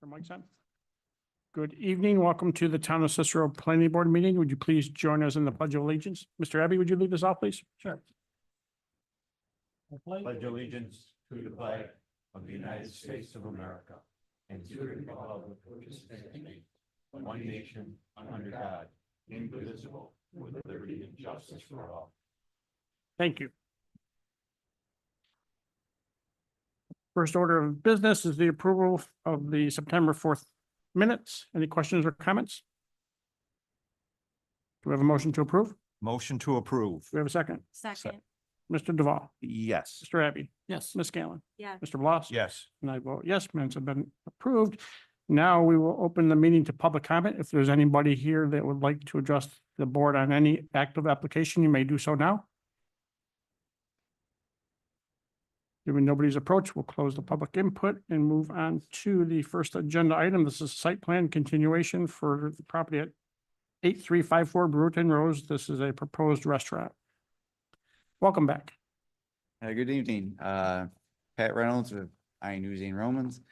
Mike's on. Good evening. Welcome to the Town of Cicero Planning Board meeting. Would you please join us in the Pledge of Allegiance? Mr. Abbey, would you lead us off, please? Sure. Pledge allegiance to the flag of the United States of America and to the republic which stands one nation under God, indivisible, with liberty and justice for all. Thank you. First order of business is the approval of the September 4th minutes. Any questions or comments? Do we have a motion to approve? Do Motion to approve. we have a second? Second, Mr. Duval, Yes. Mr. Abbey. Yes. Ms. Scanlon, yes. Mr. Bloss. Yes. And I vote yes, minutes have been approved. Now we will open the meeting to public comment. If there's anybody here that would like to address the board on any active application, you may do so now. Given nobody's approach, we'll close the public input and move on to the first agenda item. This is site plan continuation for the property at 8354 Bruton Rose. This is a proposed restaurant. Welcome back. Good evening, Pat Reynolds with I News and Romans,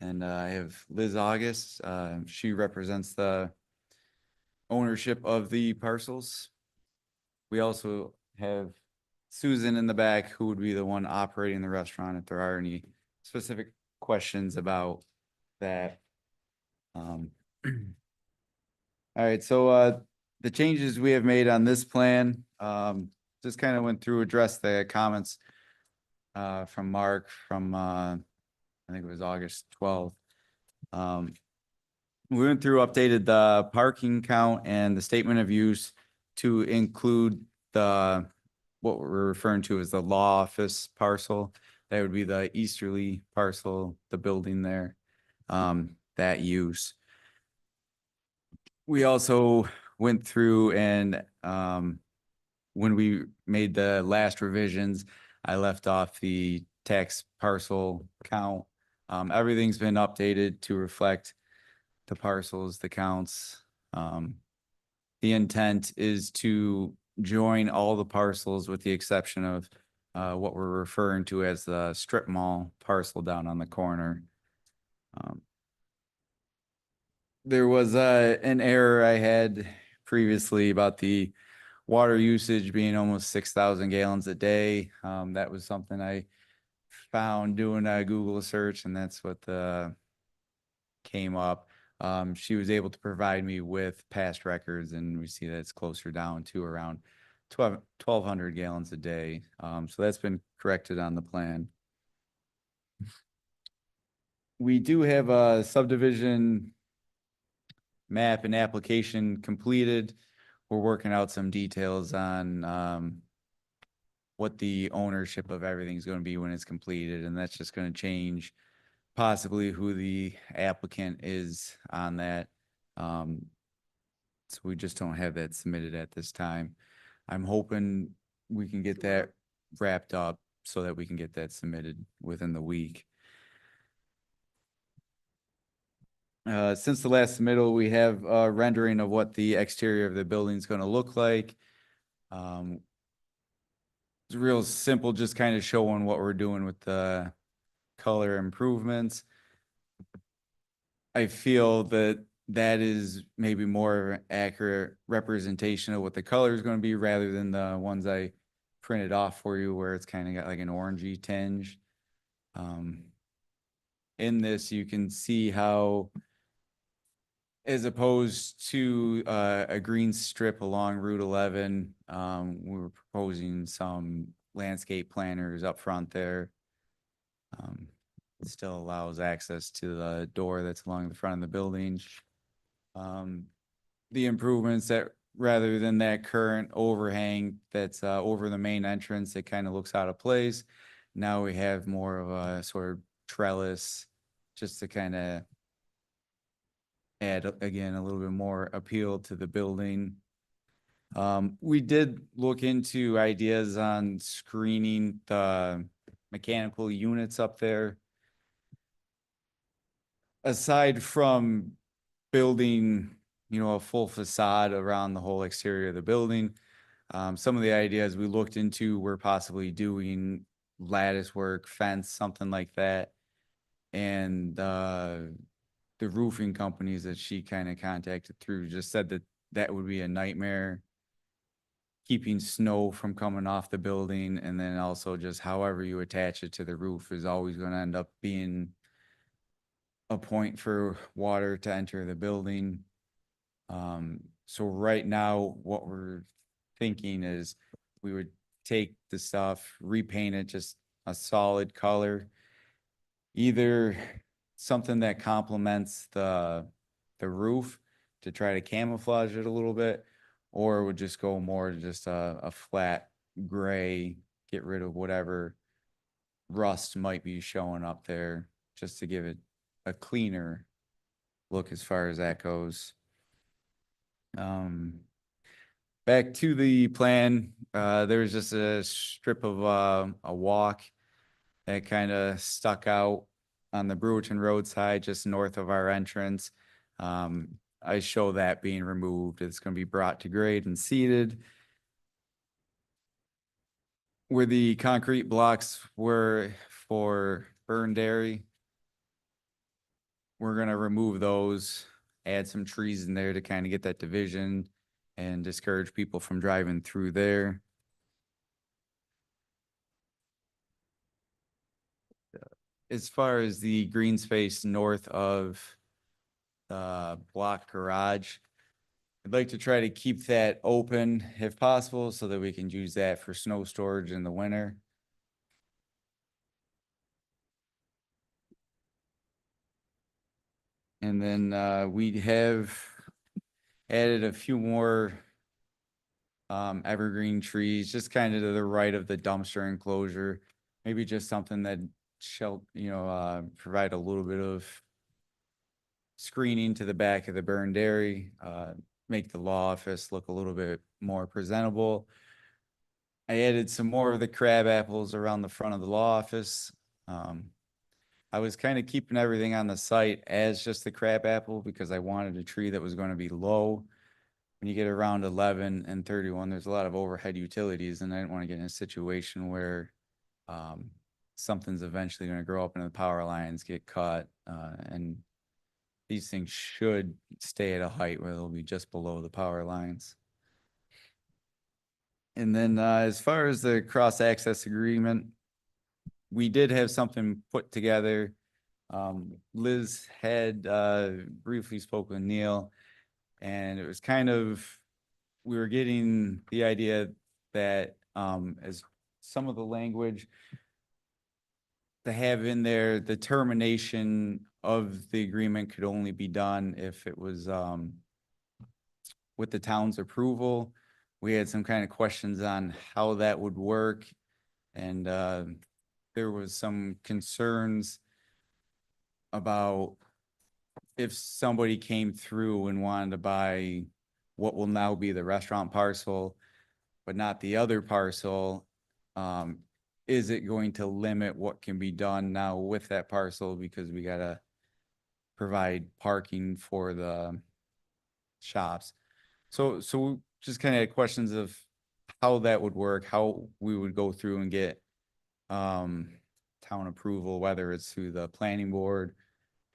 and I have Liz August. She represents the ownership of the parcels. We also have Susan in the back, who would be the one operating the restaurant if there are any specific questions about that. All right, so the changes we have made on this plan, just kind of went through, addressed the comments from Mark from I think it was August 12th. We went through, updated the parking count and the statement of use to include the what we're referring to as the law office parcel. That would be the easterly parcel, the building there, that use. We also went through and when we made the last revisions, I left off the tax parcel count. Everything's been updated to reflect the parcels, the counts. The intent is to join all the parcels with the exception of what we're referring to as the strip mall parcel down on the corner. There was an error I had previously about the water usage being almost 6,000 gallons a day. That was something I found doing a Google search, and that's what came up. She was able to provide me with past records, and we see that it's closer down to around 1,200 gallons a day. So that's been corrected on the plan. We do have a subdivision map and application completed. We're working out some details on what the ownership of everything is going to be when it's completed, and that's just going to change possibly who the applicant is on that. So we just don't have that submitted at this time. I'm hoping we can get that wrapped up so that we can get that submitted within the week. Since the last submittal, we have a rendering of what the exterior of the building is going to look like. It's real simple, just kind of showing what we're doing with the color improvements. I feel that that is maybe more of an accurate representation of what the color is going to be rather than the ones I printed off for you where it's kind of got like an orangey tinge. In this, you can see how, as opposed to a green strip along Route 11, we were proposing some landscape planters up front there. It still allows access to the door that's along the front of the building. The improvements that rather than that current overhang that's over the main entrance, it kind of looks out of place. Now we have more of a sort of trellis just to kind of add, again, a little bit more appeal to the building. We did look into ideas on screening the mechanical units up there. Aside from building, a full facade around the whole exterior of the building, some of the ideas we looked into were possibly doing lattice work, fence, something like that. And the the roofing companies that she kind of contacted through just said that that would be a nightmare, keeping snow from coming off the building, and then also just however you attach it to the roof is always going to end up being a point for water to enter the building. So right now, what we're thinking is we would take the stuff, repaint it just a solid color, either something that complements the roof to try to camouflage it a little bit, or would just go more to just a flat gray, get rid of whatever rust might be showing up there, just to give it a cleaner look as far as that goes. Back to the plan, there was just a strip of a walk that kind of stuck out on the Brewerton Road side, just north of our entrance. I show that being removed. It's going to be brought to grade and seeded. Where the concrete blocks were for Burn Dairy, we're going to remove those, add some trees in there to kind of get that division and discourage people from driving through there. As far as the green space north of the block garage, I'd like to try to keep that open if possible so that we can use that for snow storage in the winter. And then we have added a few more evergreen trees, just kind of to the right of the dumpster enclosure. Maybe just something that shall, provide a little bit of screening to the back of the burned dairy, make the law office look a little bit more presentable. I added some more of the crab apples around the front of the law office. I was kind of keeping everything on the site as just the crab apple because I wanted a tree that was going to be low. When you get around 11 and 31, there's a lot of overhead utilities, and I didn't want to get in a situation where something's eventually going to grow up and the power lines get cut, and these things should stay at a height where they'll be just below the power lines. And then as far as the cross-access agreement, we did have something put together. Liz had briefly spoke with Neil, and it was kind of, we were getting the idea that as some of the language to have in there, the termination of the agreement could only be done if it was with the town's approval. We had some kind of questions on how that would work, and there was some concerns about if somebody came through and wanted to buy what will now be the restaurant parcel, but not the other parcel, is it going to limit what can be done now with that parcel because we gotta provide parking for the shops? So just kind of questions of how that would work, how we would go through and get town approval, whether it's through the planning board,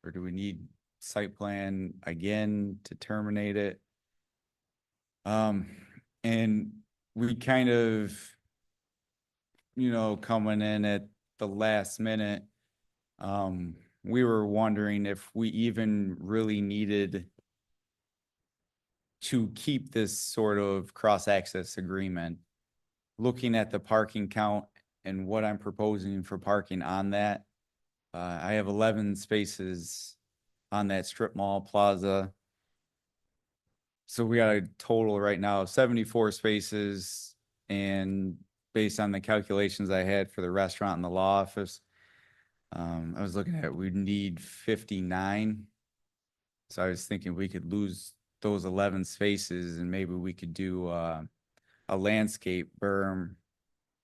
or do we need site plan again to terminate it? And we kind of, coming in at the last minute, we were wondering if we even really needed to keep this sort of cross-access agreement. Looking at the parking count and what I'm proposing for parking on that, I have 11 spaces on that strip mall plaza. So we got a total right now of 74 spaces, and based on the calculations I had for the restaurant and the law office, I was looking at, we'd need 59. So I was thinking we could lose those 11 spaces and maybe we could do a landscape berm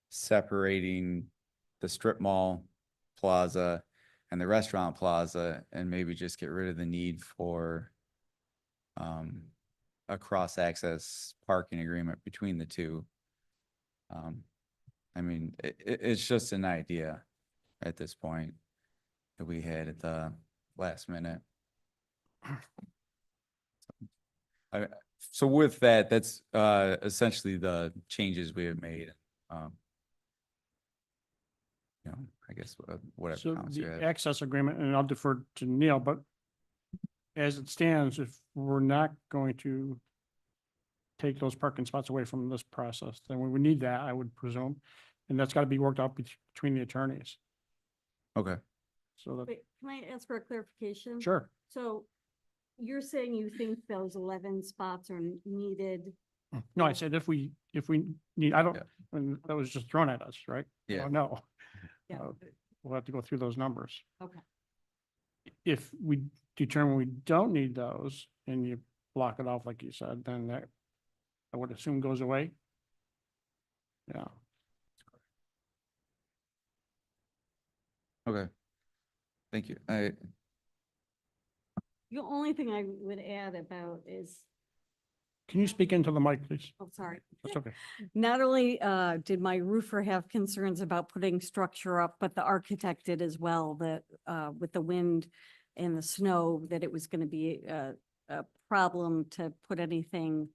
separating the strip mall plaza and the restaurant plaza, and maybe just get rid of the need for a cross-access parking agreement between the two. I mean, it's just an idea at this point that we had at the last minute. So with that, that's essentially the changes we have made. Um, You know, I guess whatever So comments you the have. access agreement, and I'll defer to Neil, but as it stands, if we're not going to take those parking spots away from this process, then we would need that, I would presume. And that's got to be worked out between the attorneys. Okay. So that, Wait, can I ask for a clarification? sure. So you're saying you think those 11 spots are needed? No, I said if we need, I don't, Yeah. and that was just thrown at us, right? I Yeah. don't know. Yeah, We'll have to go through those numbers. okay. If we determine we don't need those and you block it off like you said, then that I would assume goes away. Yeah. Okay. Thank you. The only thing I would add about is, Can you speak into the mic, please? oh, sorry. That's okay. Not only did my roofer have concerns about putting structure up, but the architect did as well, that with the wind and the snow, that it was going to be a problem to put anything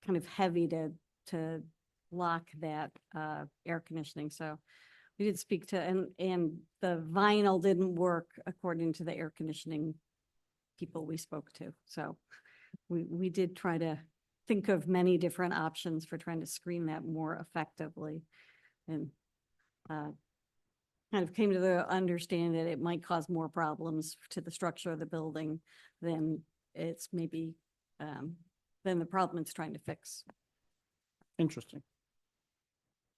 kind of heavy to lock that air conditioning. So we did speak to, and the vinyl didn't work according to the air conditioning people we spoke to. So we did try to think of many different options for trying to screen that more effectively. And kind of came to the understanding that it might cause more problems to the structure of the building than it's maybe, than the problem it's trying to fix. Interesting.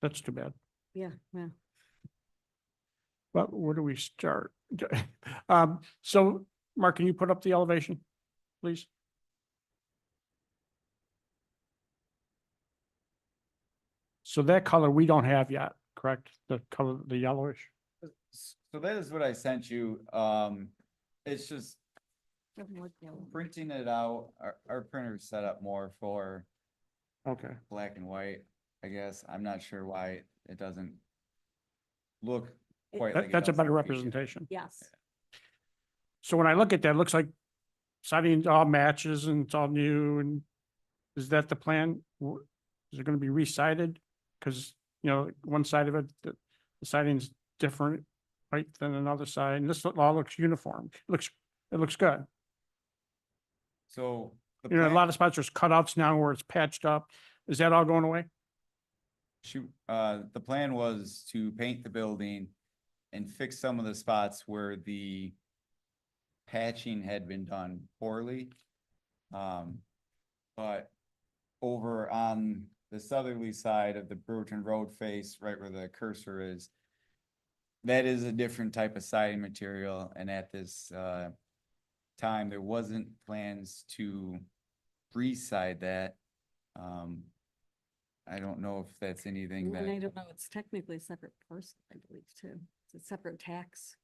That's too bad. Yeah, yeah. But where do we start? So Mark, can you put up the elevation, please? So that color we don't have yet, correct? The color, the yellowish? So that is what I sent you. It's just printing it out. Our printer is set up more for Okay. black and white, I guess. I'm not sure why it doesn't look quite like it That's a does better on the PDF. representation. Yes. So when I look at that, it looks like siding all matches and it's all new, and is that the plan? Is it gonna be re-sided? Cause you know, one side of it, the siding's different, right, than another side, and this all looks uniform. It looks good. So the You know, a plan- lot of spots there's cutouts now where it's patched up. Is that all going away? the plan was to paint the building and fix some of the spots where the patching had been done poorly. But over on the southerly side of the Brewerton Road face, right where the cursor is, that is a different type of siding material, and at this time, there wasn't plans to re-side that. I don't know if that's anything And I that, don't know, it's technically a separate person, I believe, too. It's a separate tax.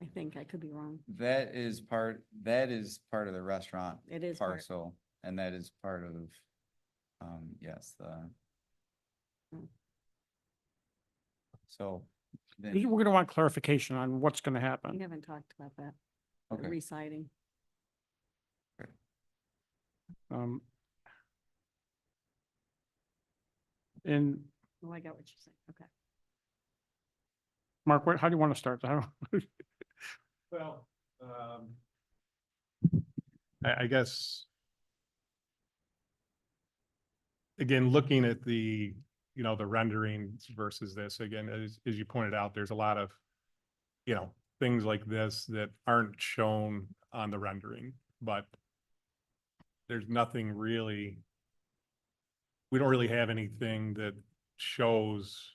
I think, I could be wrong. that is part of the restaurant It is part. parcel, and that is part of, yes, Hmm. so. then- We're gonna want clarification on what's gonna We happen. haven't talked about that. the Okay. Reciting. Um. And Oh, I got what you're saying. Okay. Mark, how do you want to start? I don't- Well, I guess. Again, looking at the, the renderings versus this, again, as you pointed out, there's a lot of, things like this that aren't shown on the rendering, but there's nothing really, we don't really have anything that shows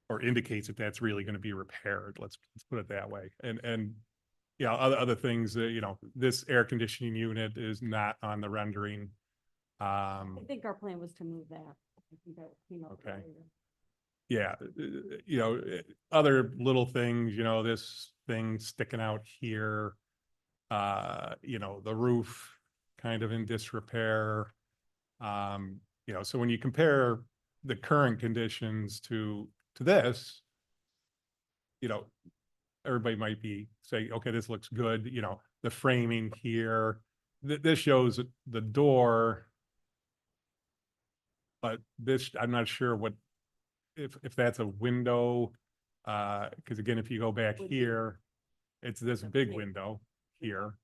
or indicates that that's really going to be repaired. Let's put it that way. And other things that, this air conditioning unit is not on the rendering. I think our plan was to move that. I think that came up Okay. earlier. Yeah, other little things, this thing sticking out here, the roof kind of in disrepair. So when you compare the current conditions to this, everybody might be saying, okay, this looks good, the framing here. This shows the door. But this, I'm not sure what, if that's a window, because again, if you go back Would be. here, it's this big window here.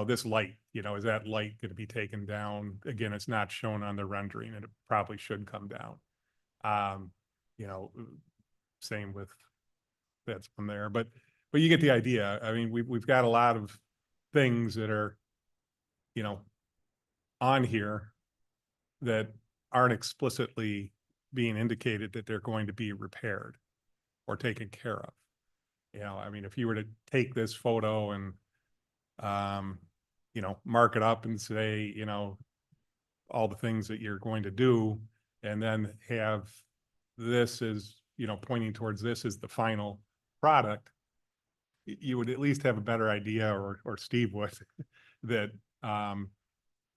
This light, is that light going to be taken down? Again, it's not shown on the rendering and it probably should come down. Same with that's from there, but you get the idea. I mean, we've got a lot of things that are, on here that aren't explicitly being indicated that they're going to be repaired or taken care of. I mean, if you were to take this photo and, mark it up and say, all the things that you're going to do, and then have this as, pointing towards this as the final product, you would at least have a better idea, or Steve would, that,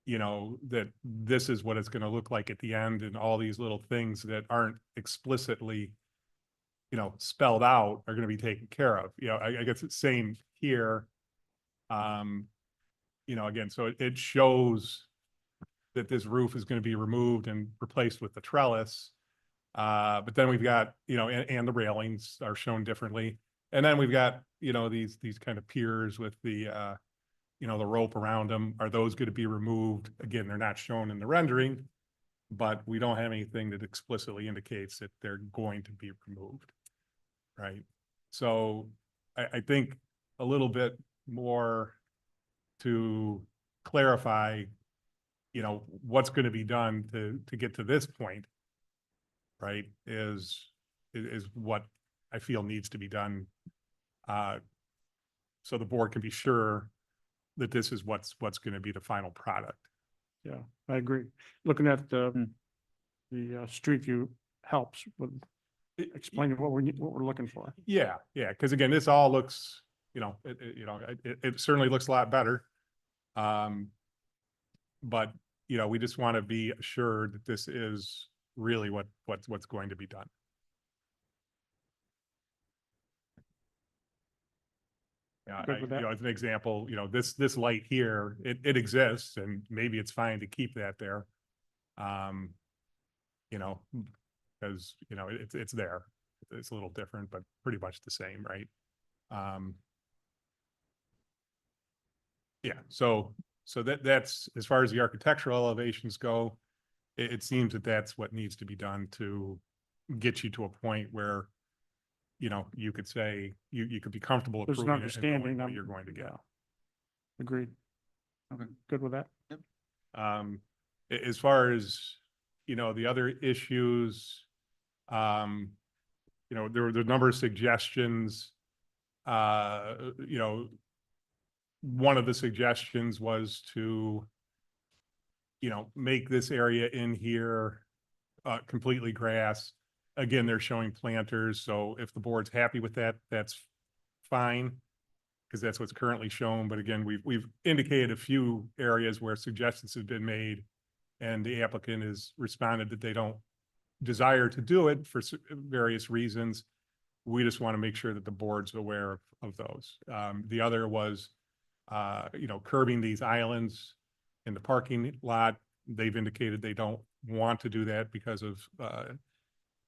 that this is what it's going to look like at the end, and all these little things that aren't explicitly, spelled out are going to be taken care of. I guess it's same here. Again, so it shows that this roof is going to be removed and replaced with the trellis. But then we've got, and the railings are shown differently. And then we've got, these kind of piers with the, the rope around them. Are those going to be removed? Again, they're not shown in the rendering, but we don't have anything that explicitly indicates that they're going to be removed. Right. So I think a little bit more to clarify, what's going to be done to get to this point, right, is what I feel needs to be done. So the board can be sure that this is what's going to be the final product. Yeah, I agree. Looking at the street view helps with explaining what we're looking for. Yeah. Because again, this all looks, it certainly looks a lot better. But we just want to be assured that this is really what's going to be done. Good with that? As an example, this light here, it exists, and maybe it's fine to keep that there. Because it's there. It's a little different, but pretty much the same, right? Yeah, so that's, as far as the architectural elevations go, it seems that that's what needs to be done to get you to a point where, you could say, you could be comfortable There's an approving it and knowing understanding. what you're going to get. Yeah. Agreed. Okay. Good with that? As far as, the other issues, there were a number of suggestions. One of the suggestions was to, make this area in here completely grass. Again, they're showing planters, so if the board's happy with that, that's fine, because that's what's currently shown. But again, we've indicated a few areas where suggestions have been made, and the applicant has responded that they don't desire to do it for various reasons. We just want to make sure that the board's aware of those. The other was, curbing these islands in the parking lot. They've indicated they don't want to do that because of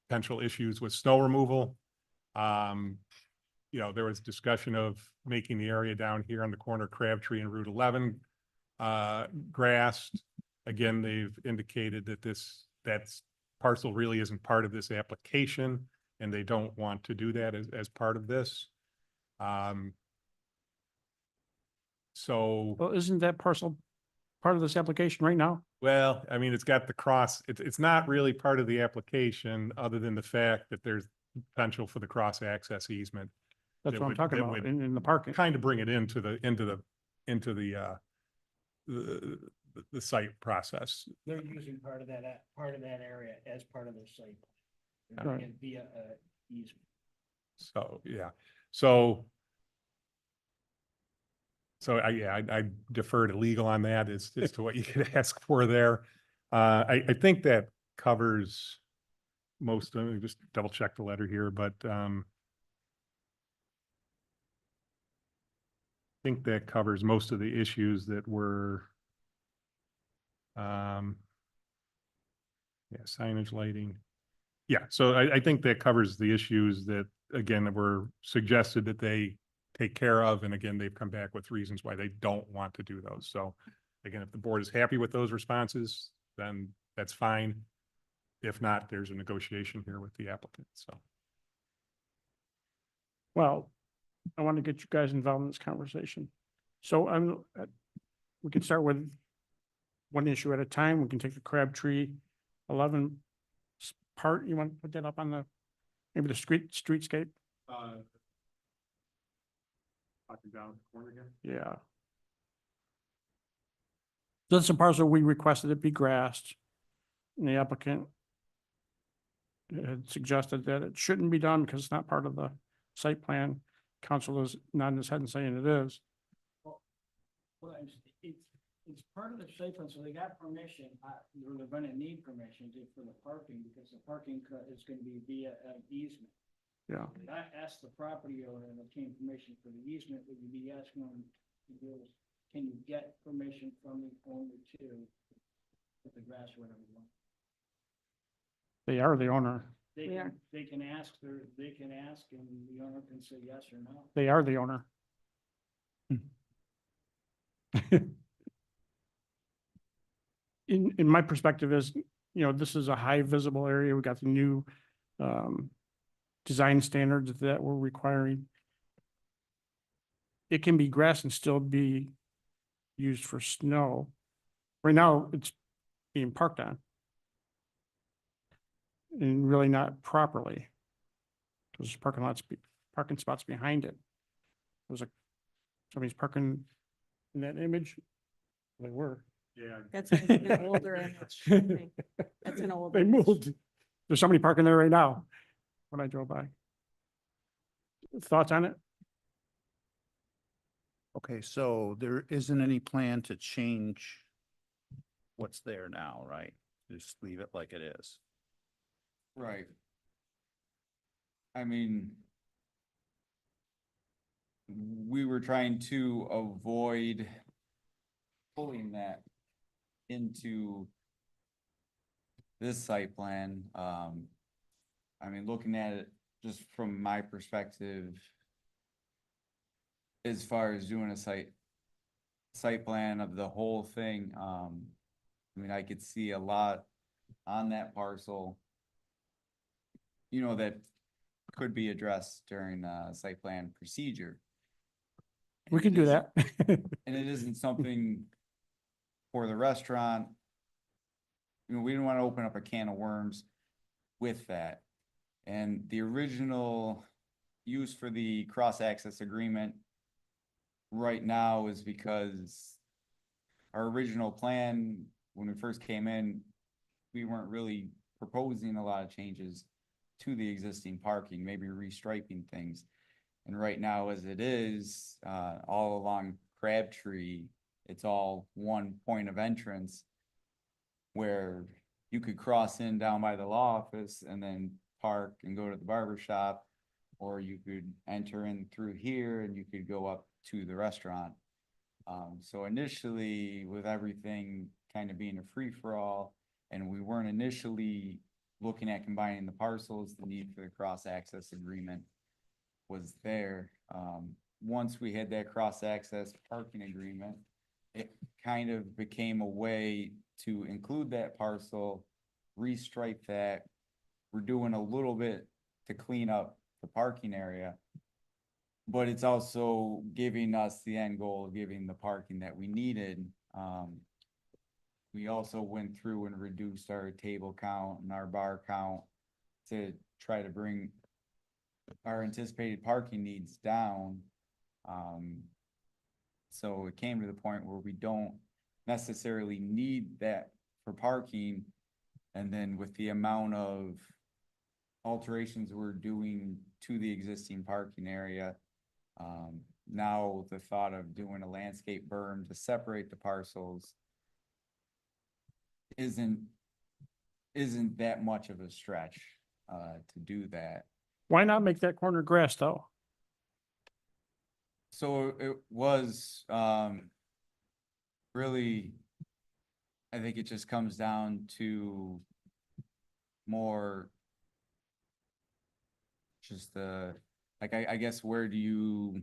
potential issues with snow removal. There was discussion of making the area down here on the corner of Crabtree and Route 11 grassed. Again, they've indicated that that's parcel really isn't part of this application, and they don't want to do that as part of this. So, Well, isn't that parcel part of this application right now? well, I mean, it's got the cross, it's not really part of the application, other than the fact that there's potential for the cross access easement. That's That what I'm would- talking that about would in the parking. Kind of bring it into the site process. They're using part of that area as part of their site. Right. And via easement. So, yeah, so I defer to legal on that as to what you could ask for there. I think that covers most, let me just double check the letter here, but, I think that covers most of the issues that were, yeah, signage, lighting. Yeah, so I think that covers the issues that, again, that were suggested that they take care of. And again, they've come back with reasons why they don't want to do those. So again, if the board is happy with those responses, then that's fine. If not, there's a negotiation here with the applicant, so. Well, I want to get you guys involved in this conversation. So we can start with one issue at a time. We can take the Crabtree 11 part. You want to put that up on the, maybe the streetscape? Talking down the corner again? Yeah. So that's a parcel we requested it be grassed. And the applicant had suggested that it shouldn't be done because it's not part of the site plan. Council is nodding his head and saying it is. Well, it's part of the site plan, so they got permission, they're gonna need permission for the parking, because the parking is gonna be via an easement. Yeah. I asked the property owner and obtained permission for the easement, would you be asking them to do is, can you get permission from the owner to put the grass or whatever you want? They are the owner. They We can, are. they can ask and the owner can say yes or no. They are the owner. In my perspective is, this is a high visible area. We got the new design standards that we're requiring. It can be grass and still be used for snow. Right now, it's being parked on. And really not properly. There's parking spots behind it. Somebody's parking in that image. They were. Yeah. That's an older image. I think. That's an old. They image. moved. There's somebody parking there right now when I drove by. Thoughts on it? Okay, so there isn't any plan to change what's there now, right? Just leave it like it is. Right. I mean, we were trying to avoid pulling that into this site plan. I mean, looking at it just from my perspective, as far as doing a site plan of the whole thing, I mean, I could see a lot on that parcel, that could be addressed during site plan procedure. We can do that. And it isn't something for the restaurant. We didn't want to open up a can of worms with that. And the original use for the cross-access agreement right now is because our original plan, when we first came in, we weren't really proposing a lot of changes to the existing parking, maybe restriping things. And right now, as it is, all along Crabtree, it's all one point of entrance where you could cross in down by the law office and then park and go to the barber shop, or you could enter in through here and you could go up to the restaurant. So initially, with everything kind of being a free-for-all, and we weren't initially looking at combining the parcels, the need for the cross-access agreement was there. Once we had that cross-access parking agreement, it kind of became a way to include that parcel, restripe that. We're doing a little bit to clean up the parking area, but it's also giving us the end goal of giving the parking that we needed. We also went through and reduced our table count and our bar count to try to bring our anticipated parking needs down. So it came to the point where we don't necessarily need that for parking. And then with the amount of alterations we're doing to the existing parking area, now the thought of doing a landscape berm to separate the parcels isn't that much of a stretch. to do that. Why not make that corner grass though? So it was, really, I think it just comes down to more just like, I guess, where do you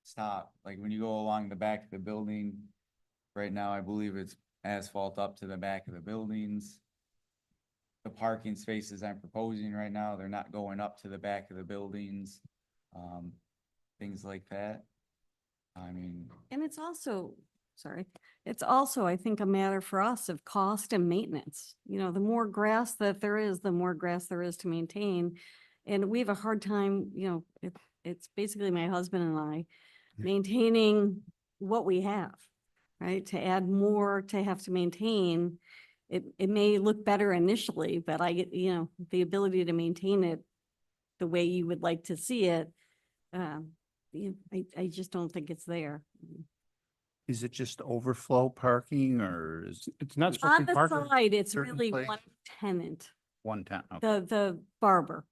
stop? Like when you go along the back of the building, right now, I believe it's asphalt up to the back of the buildings. The parking spaces I'm proposing right now, they're not going up to the back of the buildings. Things like that. I mean, And it's also, sorry, it's also, I think, a matter for us of cost and maintenance. You know, the more grass that there is, the more grass there is to maintain. And we have a hard time, you know, it's basically my husband and I maintaining what we have, right? To add more to have to maintain, it may look better initially, but you know, the ability to maintain it the way you would like to see it, I just don't think it's there. Is it just overflow parking or is It's not supposed to On be the parking. side, it's certain really place? one tenant, one time? the barber.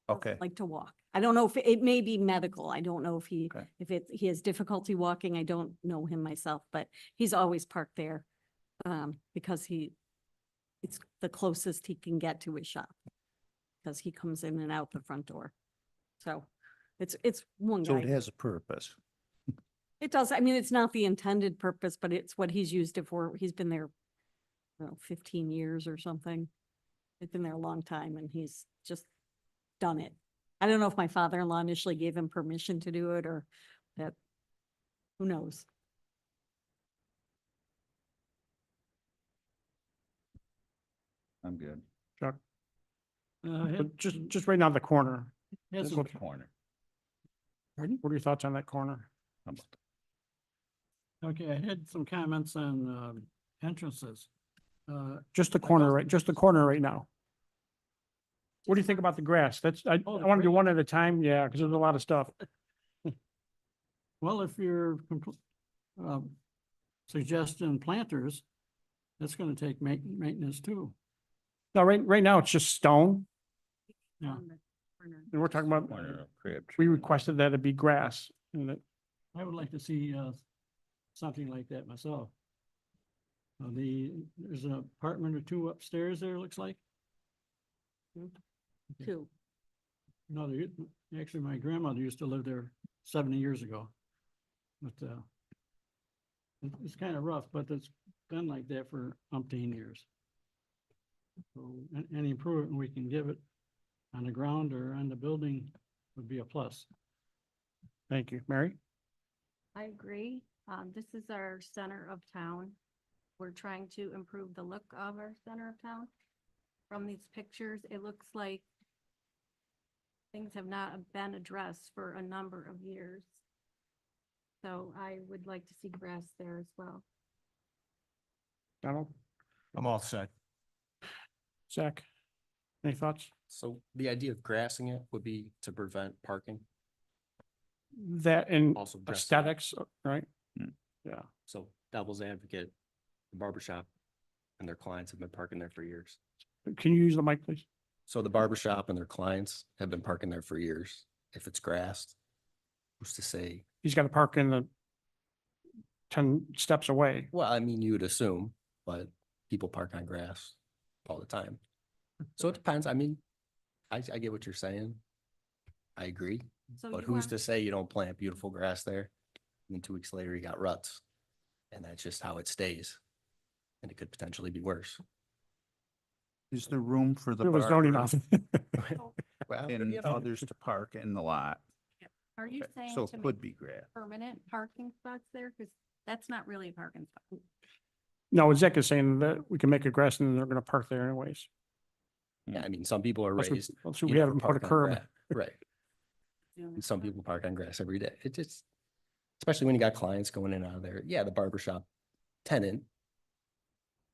doesn't Okay. Like to walk. I don't know if it may be medical. I don't know if Okay. he has difficulty walking. I don't know him myself, but he's always parked there. Because it's the closest he can get to his shop. Because he comes in and out the front door. So it's one So it guy. has a purpose. It does. I mean, it's not the intended purpose, but it's what he's used it for. He's been there, I don't know, 15 years or something. He's been there a long time and he's just done it. I don't know if my father-in-law initially gave him permission to do it or that, who knows? I'm good. Chuck, Uh, but just right now, the corner. here's That's some- what- Corner. Pardon? What are your thoughts on that corner? How about Okay, I had some comments on, entrances. Just the corner, right, just the corner right now. What do you think about the grass? I Oh, the want to do grass. one at a time, yeah, because there's a lot of stuff. Well, if you're suggesting planters, that's gonna take maintenance too. No, right now, it's just stone, Yeah. On the corner. and we're talking about, corner of crib? we requested that it be grass. And it, I would like to see, something like that myself. There's an apartment or two upstairs there, it looks like. Two. No, actually, my grandmother used to live there 70 years ago. But, it's kind of rough, but it's been like that for umpteen years. So any improvement we can give it on the ground or on the building would be a plus. Thank you. Mary? I agree. This is our center of town. We're trying to improve the look of our center of town. From these pictures, it looks like things have not been addressed for a number of years. So I would like to see grass there as well. Donald? I'm all set. Zach? Any thoughts? So the idea of grassing it would be to prevent parking, That and also dressing it. aesthetics, right? Hmm. Yeah. So devil's advocate, the barber shop and their clients have been parking there for years. Can you use the mic, please? So the barber shop and their clients have been parking there for years. If it's grassed, who's to say? He's got to park in the 10 steps away. Well, I mean, you would assume, but people park on grass all the time. So it depends. I mean, I get what you're saying. I agree. So But you who's want- to say you don't plant beautiful grass there? And then 2 weeks later, you got ruts. And that's just how it stays. And it could potentially be worse. Is there room for the It was zoning barber office. Well, and you know, others to park in the lot? Are you Okay, saying So to it could make be grass. permanent parking spots there? Because that's not really a parking spot. No, Zach is saying that we can make it grass and they're going to park there anyways. yeah, I mean, some people are Unless we- raised. unless you we know, have for them put a parking on curb. grass. Right. And some people park on grass every day. It just, especially when you got clients going in and out of there. Yeah, the barber shop tenant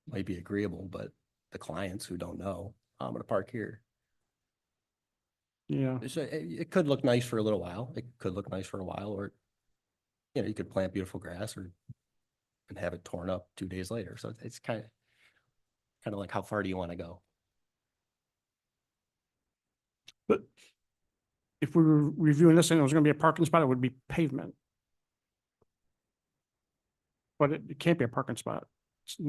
might be agreeable, but the clients who don't know, I'm gonna park here. Yeah. So it could look nice for a little while. It could look nice for a while, or, you know, you could plant beautiful grass or and have it torn up 2 days later. So it's kind of like, how far do you want to go? But if we were reviewing this and it was gonna be a parking spot, it would be pavement. But it can't be a parking spot. It's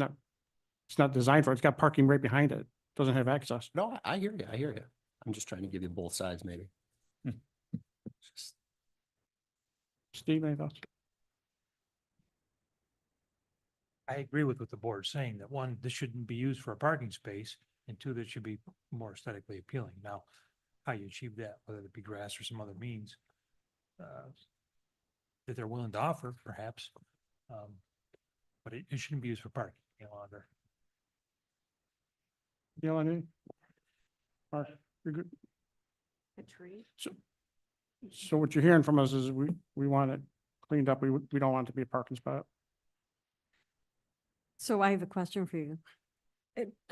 not designed for it. It's got parking right behind it. Doesn't have access. No, I hear you. I hear you. I'm just trying to give you both sides, maybe. Just- Steve, any thoughts? I agree with what the board's saying, that one, this shouldn't be used for a parking space, and two, that should be more aesthetically appealing. Now, how you achieve that, whether it be grass or some other means, that they're willing to offer, perhaps. But it shouldn't be used for parking any longer. Neil, any? Mark, you're good. A tree. So what you're hearing from us is we want it cleaned up. We don't want it to be a parking spot. So I have a question for you.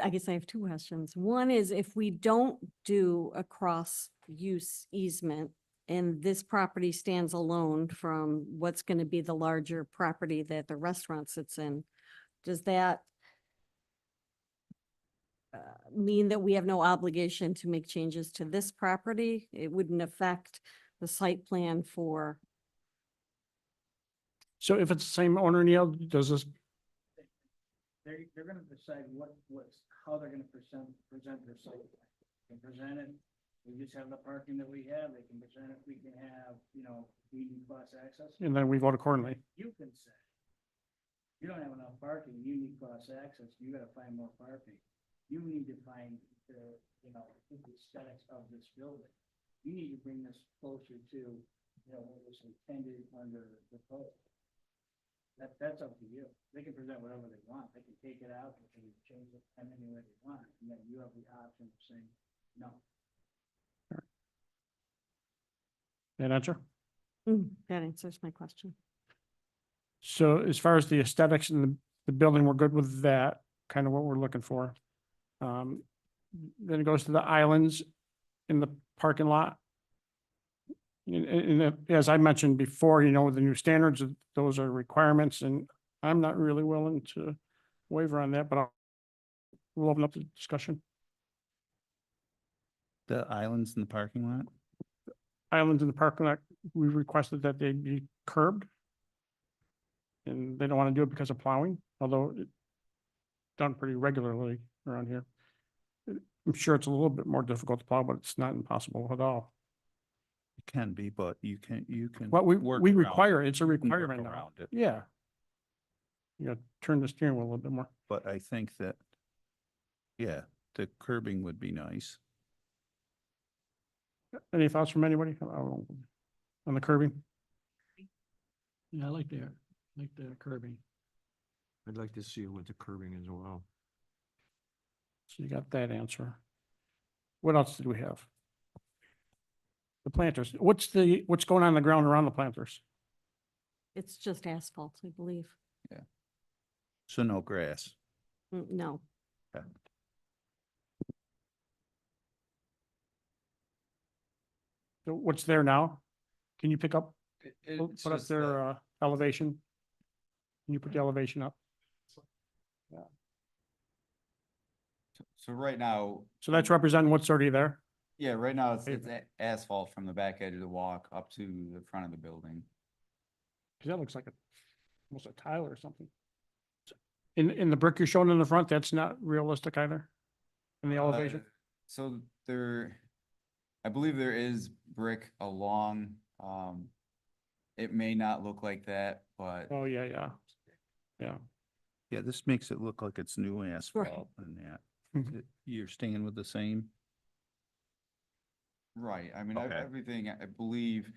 I guess I have two questions. One is if we don't do a cross-use easement and this property stands alone from what's going to be the larger property that the restaurant sits in, does that mean that we have no obligation to make changes to this property? It wouldn't affect the site plan for, So if it's the same owner, Neil, does this, They're gonna decide how they're gonna present their site. They can present it, we just have the parking that we have, they can present it, we can have, we need bus access. and then we vote accordingly. You can say, you don't have enough parking, you need bus access, you gotta find more parking. You need to find the aesthetics of this building. You need to bring this closer to, what was intended under the code. That's up to you. They can present whatever they want. They can take it out, they can change it any way they want, and then you have the option of saying, no. That answer? that answers my question. So as far as the aesthetics and the building, we're good with that, kind of what we're looking for. Then it goes to the islands in the parking lot. As I mentioned before, with the new standards, those are requirements, and I'm not really willing to waiver on that, but we'll open up the discussion. The islands in the parking lot? Islands in the parking lot, we requested that they be curbed. And they don't want to do it because of plowing, although it's done pretty regularly around here. I'm sure it's a little bit more difficult to plow, but it's not impossible at all. It can be, but you can. Well, we work we around require, it. it's a You can work requirement now. around it. Yeah. You gotta turn the steering wheel a little bit more. But I think that, yeah, the curbing would be nice. Any thoughts from anybody on the curbing? Yeah, I like the curbing. I'd like to see it with the curbing as well. So you got that answer. What else did we have? The planters. What's going on the ground around the planters? It's just asphalt, I believe. So no grass. No. So what's there now? Can you pick up, It's put up just their elevation? Can you put the elevation up? So right now, So that's representing what's already there? yeah, right now it's Pavement. asphalt from the back edge of the walk up to the front of the building. Cause that looks like almost a tile or something. In the brick you're showing in the front, that's not realistic either? In the elevation? So I believe there is brick along, it may not look like that, but Oh, yeah. Yeah, this makes it look like it's new asphalt and that. Mhm. You're staying with the same? right, I mean, Okay. everything, I believe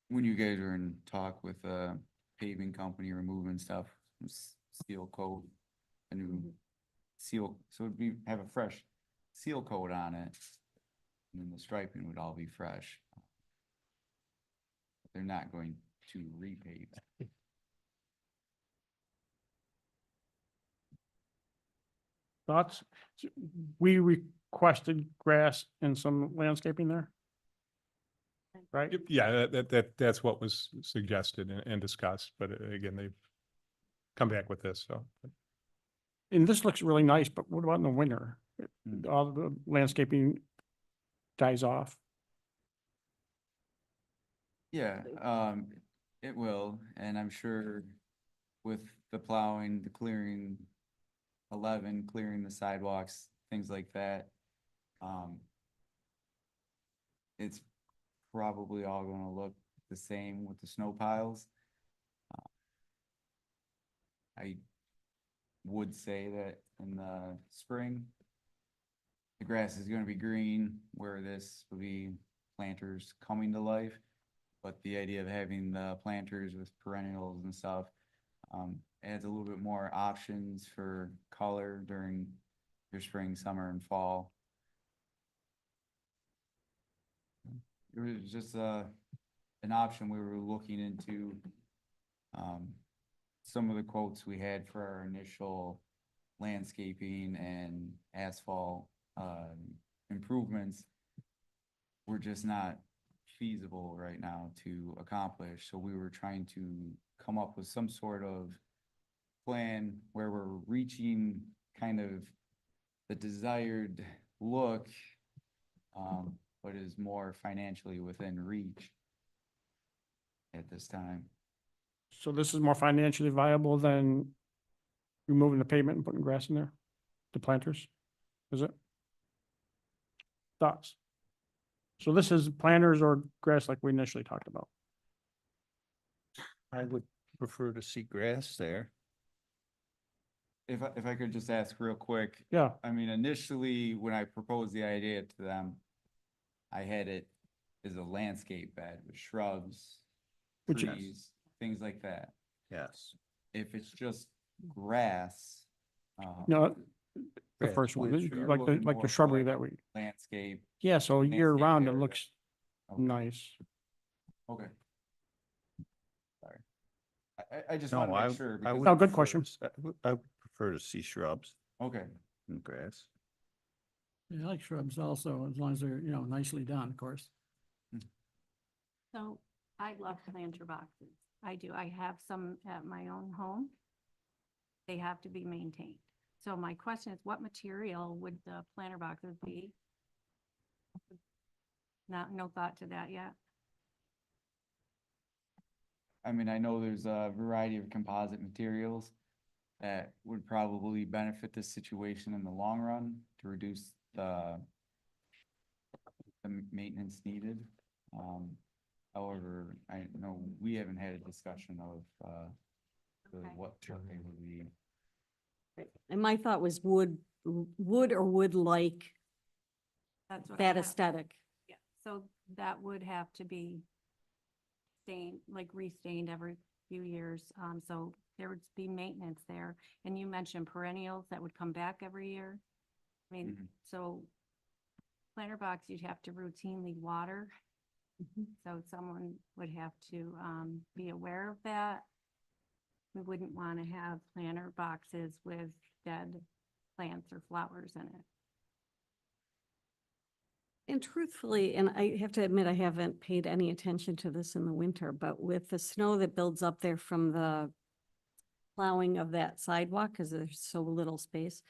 when you guys are in talk with a paving company removing stuff, seal coat, a new seal, so it'd be, have a fresh seal coat on it. And then the striping would all be fresh. They're not going to repave. Thoughts? We requested grass and some landscaping there? Right? Yeah, that's what was suggested and discussed, but again, they've come back with this, so. And this looks really nice, but what about in the winter? Mm. All the landscaping dies off. Yeah, it will, and I'm sure with the plowing, the clearing 11, clearing the sidewalks, things like that. It's probably all gonna look the same with the snow piles. I would say that in the spring, the grass is gonna be green, where this will be planters coming to life. But the idea of having the planters with perennials and stuff, adds a little bit more options for color during your spring, summer, and fall. It was just an option we were looking into. Some of the quotes we had for our initial landscaping and asphalt improvements were just not feasible right now to accomplish. So we were trying to come up with some sort of plan where we're reaching kind of the desired look, but is more financially within reach at this time. So this is more financially viable than removing the pavement and putting grass in there, the planters, is it? Thoughts? So this is planters or grass like we initially talked about. I would prefer to see grass there. If I could just ask real quick, Yeah, I mean, initially, when I proposed the idea to them, I had it as a landscape bed with shrubs, Which is- trees, things like that. Yes. If it's just grass, no, the Grass first one, with like shrub. the, looking like more the for shrubbery like that we, landscape. yeah, so year landscape round it area. looks Okay. nice. Okay. Sorry. I just No, want to I, make sure. I because- would. No, good prefer question. to s- I would prefer to see shrubs Okay, and grass. Yeah, I like shrubs also, as long as they're, nicely done, of course. So I love planter boxes. I do. I have some at my own home. They have to be maintained. So my question is, what material would the planter boxes be? No thought to that yet. I mean, I know there's a variety of composite materials that would probably benefit this situation in the long run to reduce the maintenance needed. However, I know we haven't had a discussion of Okay. what they would be. And my thought was wood or wood-like, That's what I that have. aesthetic. Yeah, so that would have to be stained, like restained every few years. So there would be maintenance there. And you mentioned perennials that would come back every year. I mean, Mhm. so planter box, you'd have to routinely water. So someone would have to be aware of that. We wouldn't want to have planter boxes with dead plants or flowers in it. And truthfully, and I have to admit, I haven't paid any attention to this in the winter, but with the snow that builds up there from the plowing of that sidewalk, because there's so little space,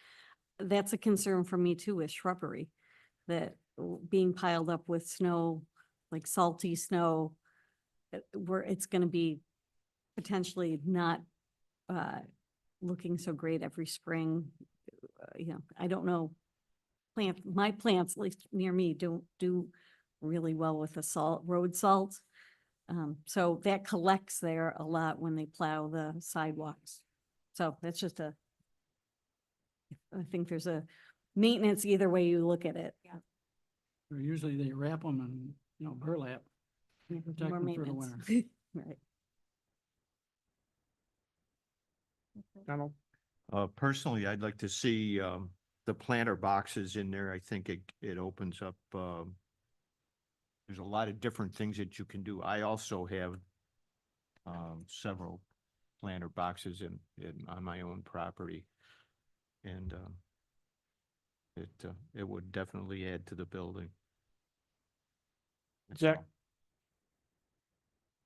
that's a concern for me too, with shrubbery, that being piled up with snow, like salty snow, where it's gonna be potentially not looking so great every spring. I don't know. My plants, at least near me, don't do really well with the road salt. So that collects there a lot when they plow the sidewalks. So that's just I think there's a maintenance either way you look at it. Or usually they wrap them in, burlap. Protect More them through the maintenance. winter. Right. Donald? Personally, I'd like to see, the planter boxes in there. I think it opens up, there's a lot of different things that you can do. I also have, several planter boxes on my own property. And, it would definitely add to the building. That's Zach?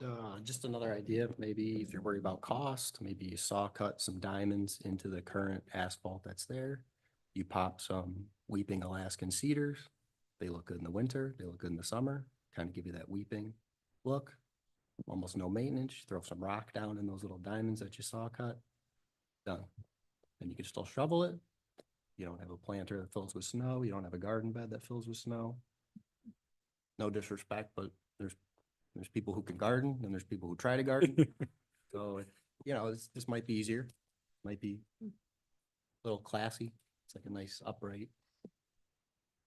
all. Just another idea, maybe if you're worried about cost, maybe you saw cut some diamonds into the current asphalt that's there. You pop some weeping Alaskan cedars, They look good in the winter, they look good in the summer, kind of give you that weeping look. Almost no maintenance, throw some rock down in those little diamonds that you saw cut. Done. And you can still shovel it. You don't have a planter that fills with snow. You don't have a garden bed that fills with snow. No disrespect, but there's people who can garden and there's people who try to garden. So, this might be easier, might be a little classy. It's like a nice upright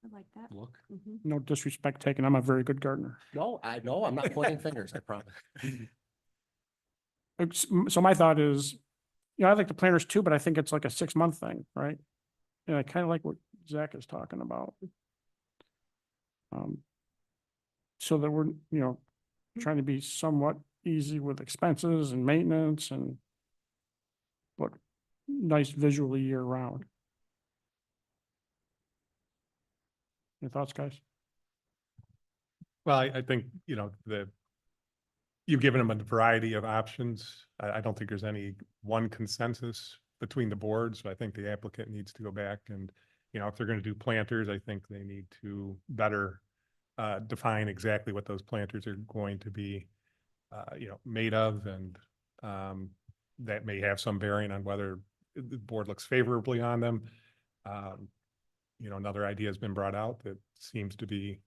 I like that. look. Mhm. No disrespect taken. I'm a very good gardener. No, I know, I'm not pointing fingers, I promise. So my thought is, I like the planters too, but I think it's like a 6-month thing, right? And I kind of like what Zach is talking about. So that we're, trying to be somewhat easy with expenses and maintenance and look nice visually year round. Your thoughts, guys? Well, I think, you've given them a variety of options. I don't think there's any one consensus between the boards. So I think the applicant needs to go back and, if they're going to do planters, I think they need to better define exactly what those planters are going to be, made of, and that may have some bearing on whether the board looks favorably on them. Another idea has been brought out that seems to be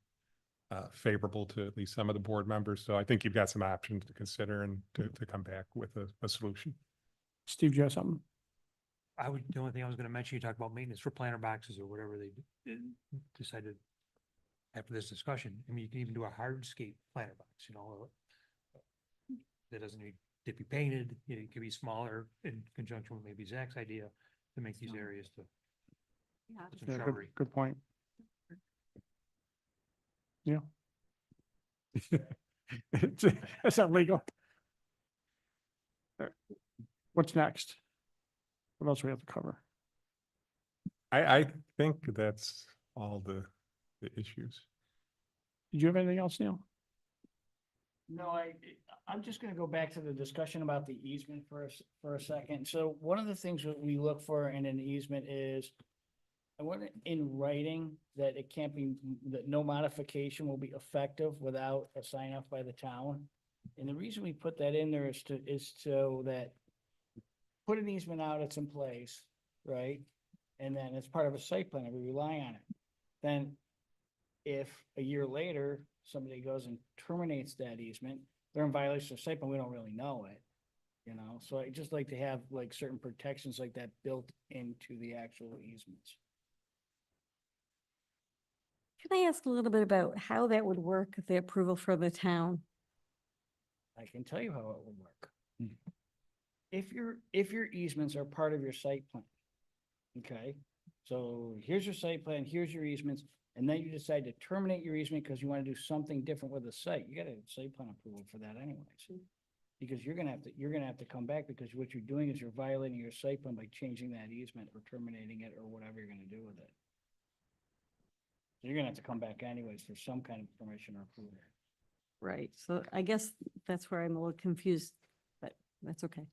favorable to at least some of the board members. So I think you've got some options to consider and to come back with a solution. Steve, do you have something? The only thing I was gonna mention, you talk about maintenance for planter boxes or whatever they decided after this discussion. I mean, you can even do a hardscape planter box, that doesn't need to be painted. It could be smaller in conjunction with maybe Zach's idea to make these areas to Yeah. put some Yeah, shrubbery. good point. Yeah. It's not legal. What's next? What else we have to cover? I think that's all the issues. Did you have anything else, Neil? No, I'm just gonna go back to the discussion about the easement for a second. So one of the things that we look for in an easement is I want it in writing that it can't be, that no modification will be effective without a sign off by the town. And the reason we put that in there is so that put an easement out, it's in place, right? And then it's part of a site plan, and we rely on it. Then if a year later, somebody goes and terminates that easement, they're in violation of site plan, we don't really know it. So I just like to have like certain protections like that built into the actual easements. Can I ask a little bit about how that would work, the approval for the town? I can tell you how it will work. If your easements are part of your site plan, okay? So here's your site plan, here's your easements, and then you decide to terminate your easement because you want to do something different with the site, you gotta have site plan approval for that anyways. Because you're gonna have to come back because what you're doing is you're violating your site plan by changing that easement or terminating it or whatever you're gonna do with it. So you're gonna have to come back anyways for some kind of permission or approval. Right, so I guess that's where I'm a little confused, but that's okay.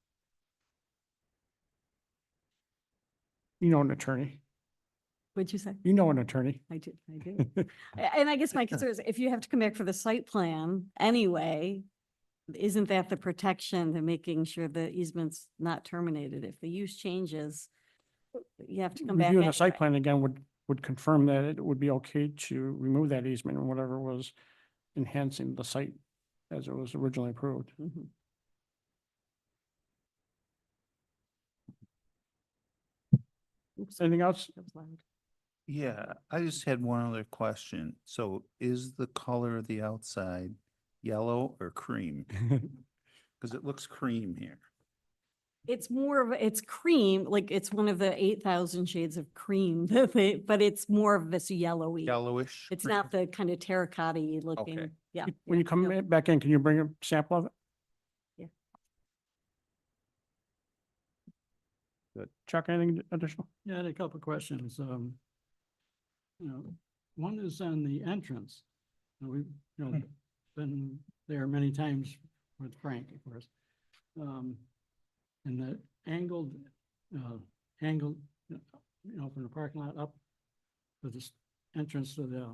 You know an attorney. What'd you say? You know an attorney. I do. And I guess my concern is if you have to come back for the site plan anyway, isn't that the protection to making sure the easement's not terminated? If the use changes, you have to come back. Reviewing the site anyway. plan again would confirm that it would be okay to remove that easement and whatever was enhancing the site as it was originally approved. Mhm. Oops, Anything else? that was loud. Yeah, I just had one other question. So is the color of the outside yellow or cream? Because it looks cream here. It's more of, it's cream, like it's one of the 8,000 shades of cream, but it's more of this yellowy. Yellowish? It's cream? not the kind of terracotta looking, yeah. When you come back in, can you bring a sample of it? Yeah. Good. Chuck, anything additional? Yeah, I had a couple of questions. One is on the entrance. We've, been there many times with Frank, of course. And the angled, from the parking lot up to this entrance to the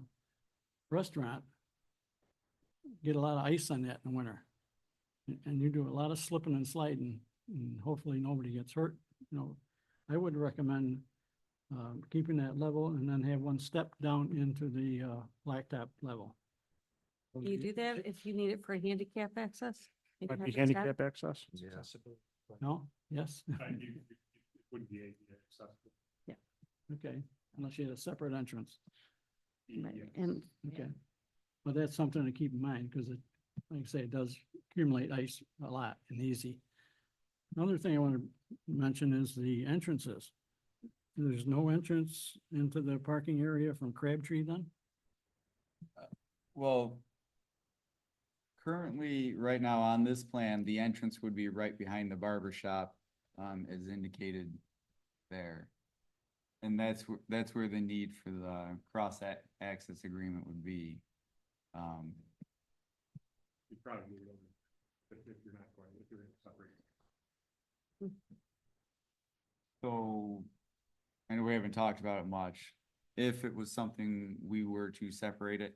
restaurant get a lot of ice on that in the winter. And you do a lot of slipping and sliding, and hopefully nobody gets hurt. You know, I would recommend keeping that level and then have one step down into the blacktop level. Do you do that if you need it for handicap access? You Might have be the step? handicap access. No? Yes? It wouldn't be ADA accessible. Okay, unless you had a separate entrance. Right, and Okay. But that's something to keep in mind because it, like I say, it does accumulate ice a lot and easy. Another thing I want to mention is the entrances. There's no entrance into the parking area from Crabtree then? Well, currently, right now on this plan, the entrance would be right behind the barber shop, as indicated there. And that's where the need for the access agreement would be. You probably need it, if you're not going, if you're in separate. So, I know we haven't talked about it much. If it was something we were to separate it,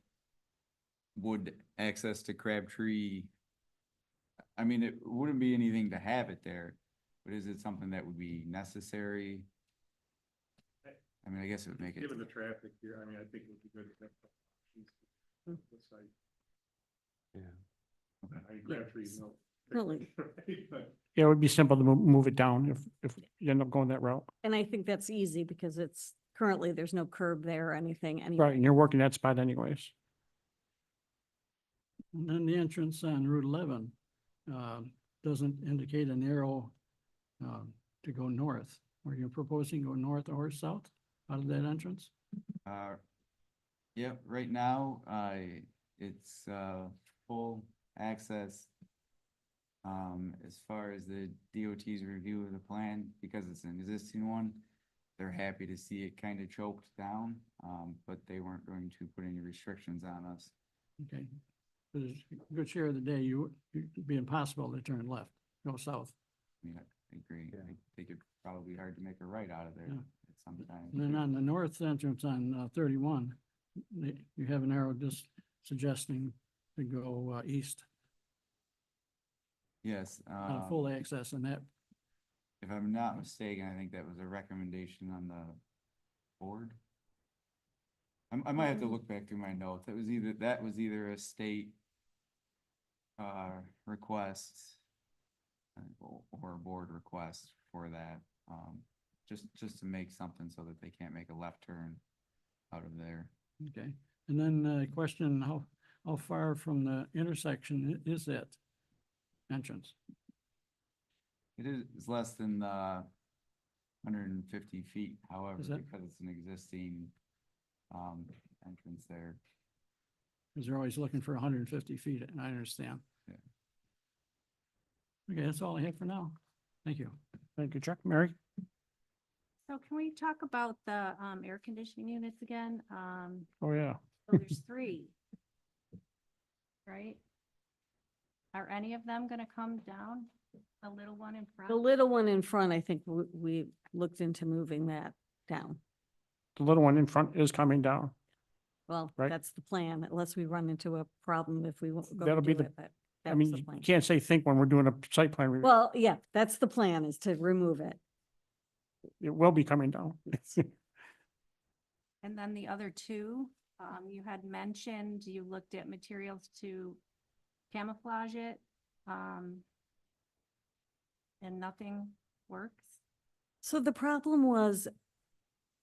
would access to Crabtree, I mean, it wouldn't be anything to have it there, but is it something that would be necessary? I mean, I guess it would make it. Given the traffic here, I mean, I think it would be good to have. The site. Yeah. I agree, trees, no. Really. But Yeah, it would be simple to move it down if you end up going that route. And I think that's easy because it's currently, there's no curb there or anything Right, anyway. and you're working that spot anyways. And then the entrance on Route 11 doesn't indicate an arrow to go north. Are you proposing go north or south out of that entrance? Yep, right now, it's, full access. As far as the DOT's review of the plan, because it's an existing one, they're happy to see it kind of choked down, but they weren't going to put any restrictions on us. Okay. Because a good share of the day, it'd be impossible to turn left, go south. I mean, I agree. I think it'd probably be hard to make a right out of there Yeah. at some time. And then on the north entrance on 31, you have an arrow just suggesting to go east, Yes, full access and that. if I'm not mistaken, I think that was a recommendation on the board. I might have to look back through my notes. That was either a state request or a board request for that. Just to make something so that they can't make a left turn out of there. Okay. And then question, how far from the intersection is that entrance? It is less than 150 feet, however, Is that- because it's an existing entrance there. Because they're always looking for 150 feet, and I understand. Yeah. Okay, that's all I have for now. Thank you. Thank you, Chuck. Mary? So can we talk about the air conditioning units again? Oh, yeah. So there's three. Right? Are any of them gonna come down? The little one in front? The little one in front, I think we looked into moving that down. The little one in front is coming down. Well, Right. that's the plan, unless we run into a problem if we won't go That'll be do the- it, but I that was mean, the you plan. can't say think when we're doing a site plan review. Well, yeah, that's the plan, is to remove it. It will be coming down. And then the other two, you had mentioned you looked at materials to camouflage it, and nothing works. So the problem was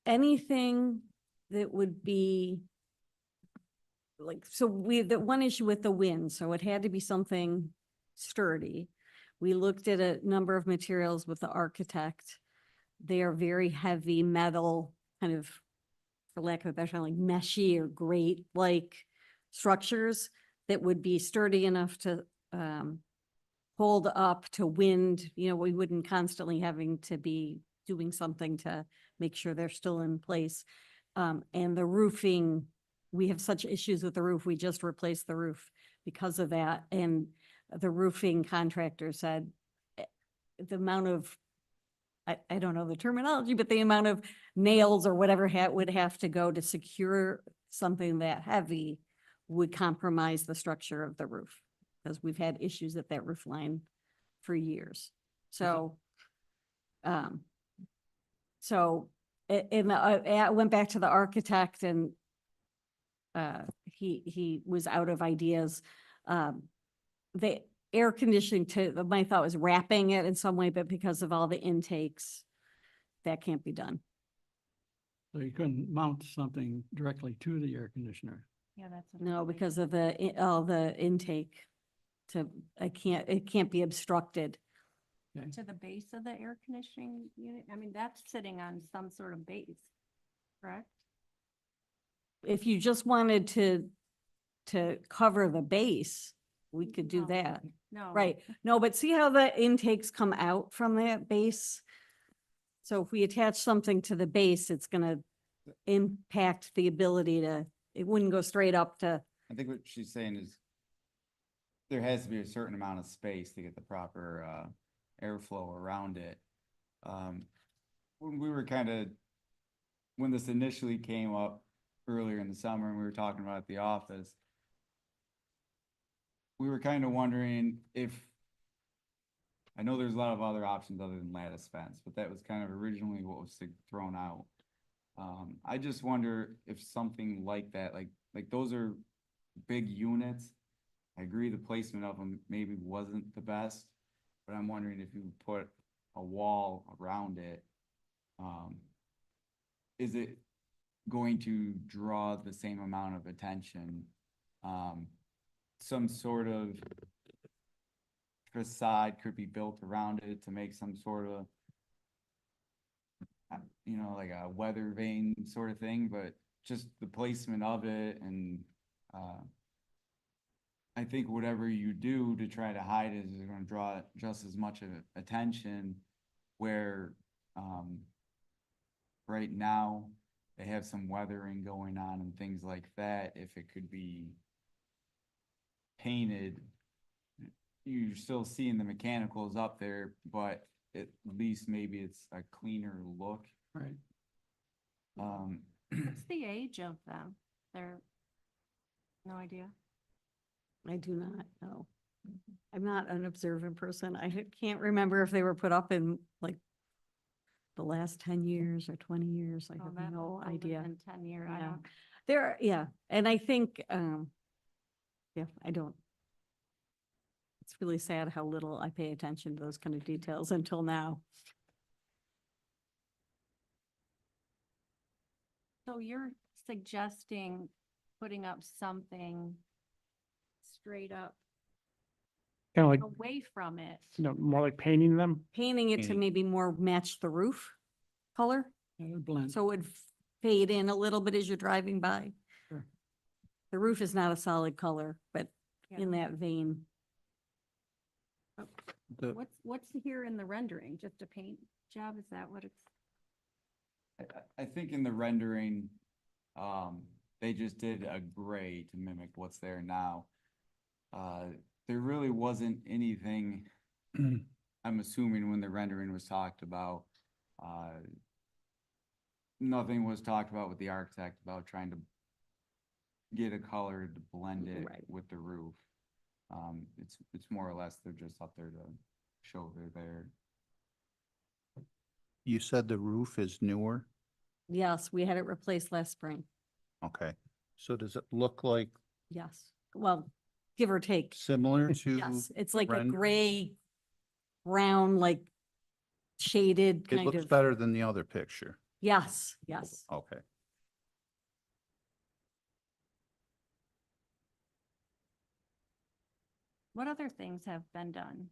anything that would be like, so the one issue with the wind, so it had to be something sturdy. We looked at a number of materials with the architect. They are very heavy metal, kind of, for lack of a better term, like meshy or grate like structures that would be sturdy enough to hold up to wind. You know, we wouldn't constantly having to be doing something to make sure they're still in place. And the roofing, we have such issues with the roof. We just replaced the roof because of that. And the roofing contractor said the amount of, I don't know the terminology, but the amount of nails or whatever would have to go to secure something that heavy would compromise the structure of the roof. Because we've had issues at that roof line for years. So, I went back to the architect and he was out of ideas. The air conditioning my thought was wrapping it in some way, but because of all the intakes, that can't be done. So you couldn't mount something directly to the air conditioner. Yeah, that's. what I'm No, thinking. because of all the intake it can't be obstructed. To the base of the air conditioning unit, I mean, that's sitting on some sort of base, correct? If you just wanted to cover the base, we could do No. that. No. Right, no, but see how the intakes come out from that base? So if we attach something to the base, it's gonna impact the ability it wouldn't go straight up to, I think what she's saying is there has to be a certain amount of space to get the proper, airflow around it. When we were when this initially came up earlier in the summer and we were talking about it at the office, we were kind of wondering if, I know there's a lot of other options other than lattice fence, but that was kind of originally what was thrown out. I just wonder if something like that, like those are big units. I agree the placement of them maybe wasn't the best, but I'm wondering if you put a wall around it, is it going to draw the same amount of attention? Some sort of facade could be built around it to make some sort of, like a weather vane sort of thing, but just the placement of it and, I think whatever you do to try to hide it is gonna draw just as much of attention where, right now they have some weathering going on and things like that. If it could be painted, you're still seeing the mechanicals up there, but at least maybe it's a cleaner look. Right. What's the age of them? They're, no idea. I do not know. I'm not an observant person. I can't remember if they were put up in like the last 10 years or 20 years. I Oh, have that no older idea. than 10 year, I Yeah. don't. Yeah, and I think, I don't. It's really sad how little I pay attention to those kind of details until now. So you're suggesting putting up something straight up Kind of like, away from it? more like painting them. Painting it to Painting. maybe more match the roof color, Yeah, it'd blend. so it would fade in a little bit as you're driving by. Sure. The roof is not a solid color, but Yeah. in that vein. The, What's here in the rendering? Just a paint job? Is that what it's? I think in the rendering, they just did a gray to mimic what's there now. There really wasn't anything, I'm assuming when the rendering was talked about, nothing was talked about with the architect about trying to get a color to blend it Right. with the roof. It's more or less, they're just up there to show they're there. you said the roof is newer? Yes, we had it replaced last spring. Okay. So does it look like Yes, well, give or take. similar to? Yes, it's like a render? gray, brown, like shaded It kind looks of. better than the other picture. Yes, yes. Okay. What other things have been done?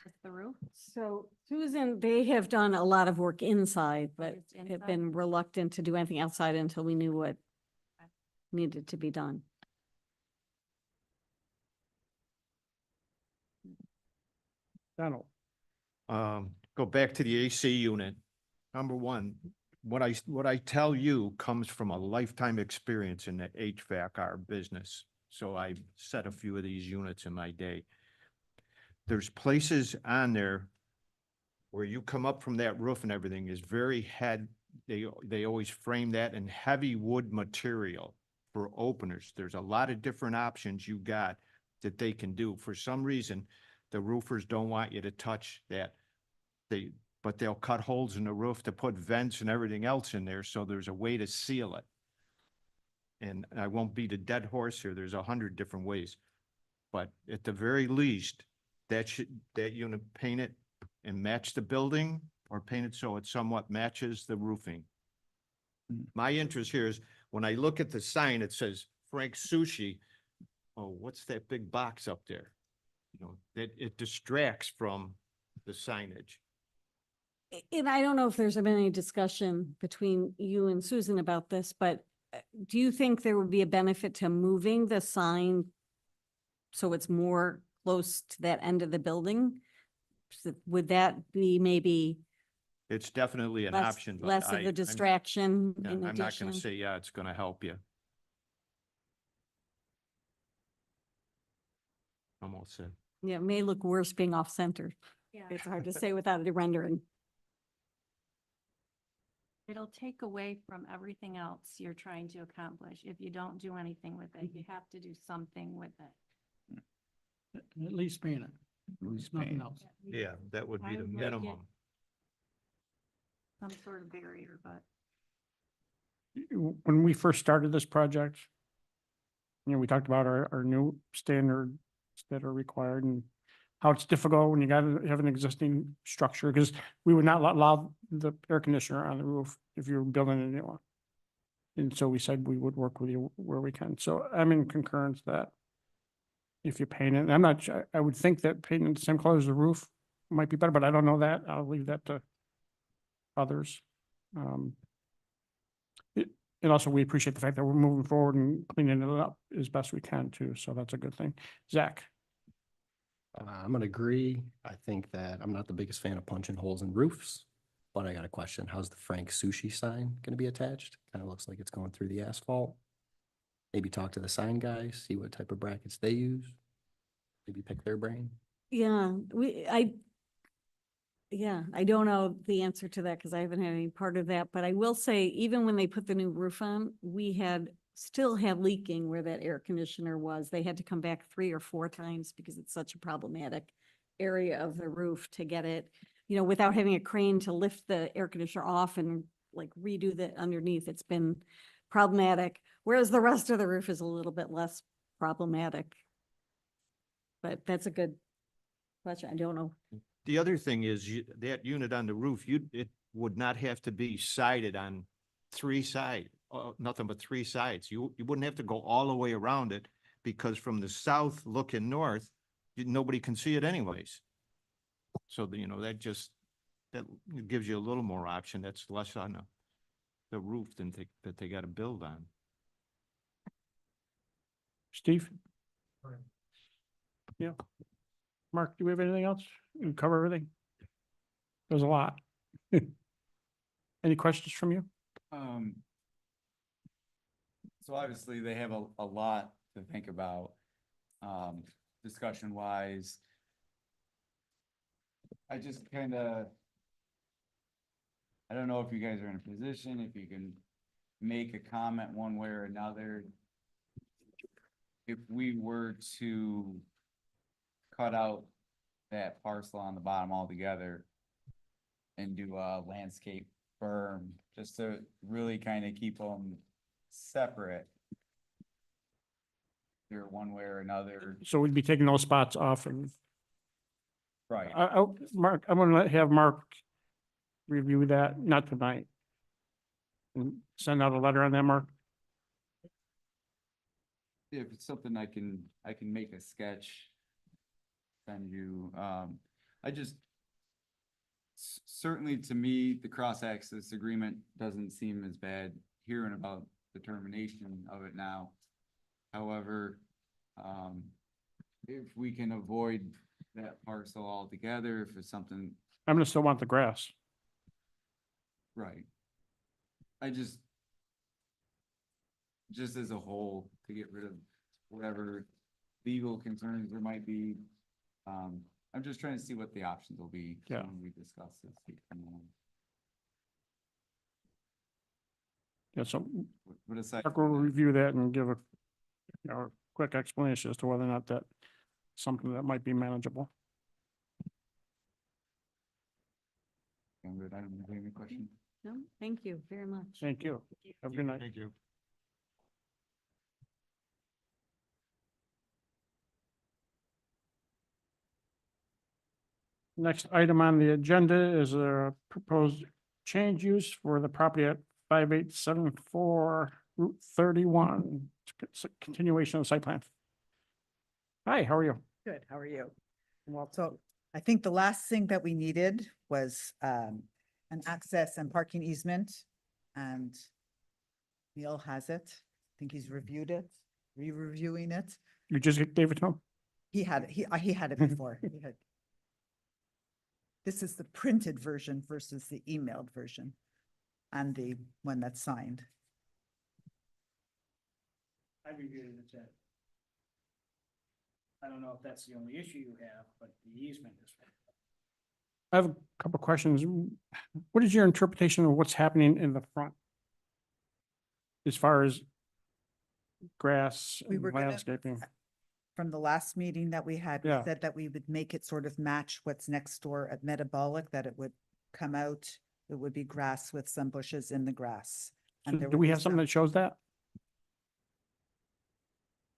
Just the roof? So Susan, they have done a lot of work inside, but Just have inside? been reluctant to do anything outside until we knew what needed to be done. Donald. Go back to the AC unit. Number one, what I tell you comes from a lifetime experience in the HVAC business. So I've set a few of these units in my day. There's places on there where you come up from that roof and everything is very they always frame that in heavy wood material. for openers. There's a lot of different options you got that they can do. For some reason, the roofers don't want you to touch that. But they'll cut holes in the roof to put vents and everything else in there, so there's a way to seal it. And I won't beat a dead horse here, there's 100 different ways. But at the very least, that unit paint it and match the building, or paint it so it somewhat matches the roofing. My interest here is, when I look at the sign, it says Frank Sushi. Oh, what's that big box up there? You know, that it distracts from the signage. And I don't know if there's been any discussion between you and Susan about this, but do you think there would be a benefit to moving the sign so it's more close to that end of the building? Would that be maybe It's definitely an less, option, but less of a distraction yeah, in I'm not gonna addition? say, yeah, it's gonna help you. Almost said. Yeah, it may look worse being off-center. Yeah. It's hard to say without a rendering. It'll take away from everything else you're trying to accomplish. If you don't do anything with it, you have to do something with it. At least paint it. Loose Nothing paint. else. Yeah, that would be I the would make it minimum. Some sort of barrier, but When we first started this project, you know, we talked about our new standards that are required and how it's difficult when you gotta have an existing structure, because we would not allow the air conditioner on the roof if you were building a new one. And so we said we would work with you where we can. So I'm in concurrence that if you paint it, and I'm not, I would think that painting the same color as the roof might be better, but I don't know that. I'll leave that to others. And also, we appreciate the fact that we're moving forward and cleaning it up as best we can too, so that's a good thing. Zach? I'm gonna agree. I think that I'm not the biggest fan of punching holes in roofs, but I got a question. How's the Frank Sushi sign gonna be attached? Kind of looks like it's going through the asphalt. Maybe talk to the sign guys, see what type of brackets they use. Maybe pick their brain. Yeah, I don't know the answer to that because I haven't had any part of that, but I will say, even when they put the new roof on, we still had leaking where that air conditioner was. They had to come back 3 or 4 times because it's such a problematic area of the roof to get it, you know, without having a crane to lift the air conditioner off and like redo the underneath. It's been problematic, whereas the rest of the roof is a little bit less problematic. But that's a good question. I don't know. The other thing is, that unit on the roof, it would not have to be sided on 3 sides, nothing but 3 sides. You wouldn't have to go all the way around it, because from the south looking north, nobody can see it anyways. So, you know, that gives you a little more option. That's less on the roof that they got to build on. Steve? Yeah. Mark, do we have anything else? You cover everything? There's a lot. Any questions from you? So obviously they have a lot to think about, discussion wise. I just I don't know if you guys are in a position, if you can make a comment one way or another. If we were to cut out that parcel on the bottom altogether and do a landscape berm, just to really kind of keep them separate. Either one way or another. So we'd be taking those spots off and Right. Mark, I'm gonna have Mark review that, not tonight. And send out a letter on that, Mark. If it's something I can make a sketch. Send you, I just. Certainly to me, the cross-access agreement doesn't seem as bad, hearing about the termination of it now. However, if we can avoid that parcel altogether, if it's something, I'm gonna still want the grass. right. I just as a whole, to get rid of whatever legal concerns there might be. I'm just trying to see what the options will be. Yeah. When we discuss this. Yeah, so What is that? Mark will review that and give a, a quick explanation as to whether or not that something that might be manageable. I'm good. I don't have any questions. No, thank you very much. Thank you. Have a good night. Thank you. Next item on the agenda is a proposed change use for the property at 5874 Route 31. It's a continuation of the site plan. Hi, how are you? Good, how are you? Well, so I think the last thing that we needed was an access and parking easement. And Neil has it. I think he's reviewed it, re-reviewing it. You just gave it to him? He had it, he had it before. He had- This is the printed version versus the emailed version and the one that's signed. I reviewed it, it's that. I don't know if that's the only issue you have, but the easement is. I have a couple questions. What is your interpretation of what's happening in the front? As far as grass We and were gonna- landscaping? From the last meeting that we had, we Yeah. said that we would make it sort of match what's next door at Metabolic, that it would come out, it would be grass with some bushes in the grass. So And there do would we be have something some- that shows that?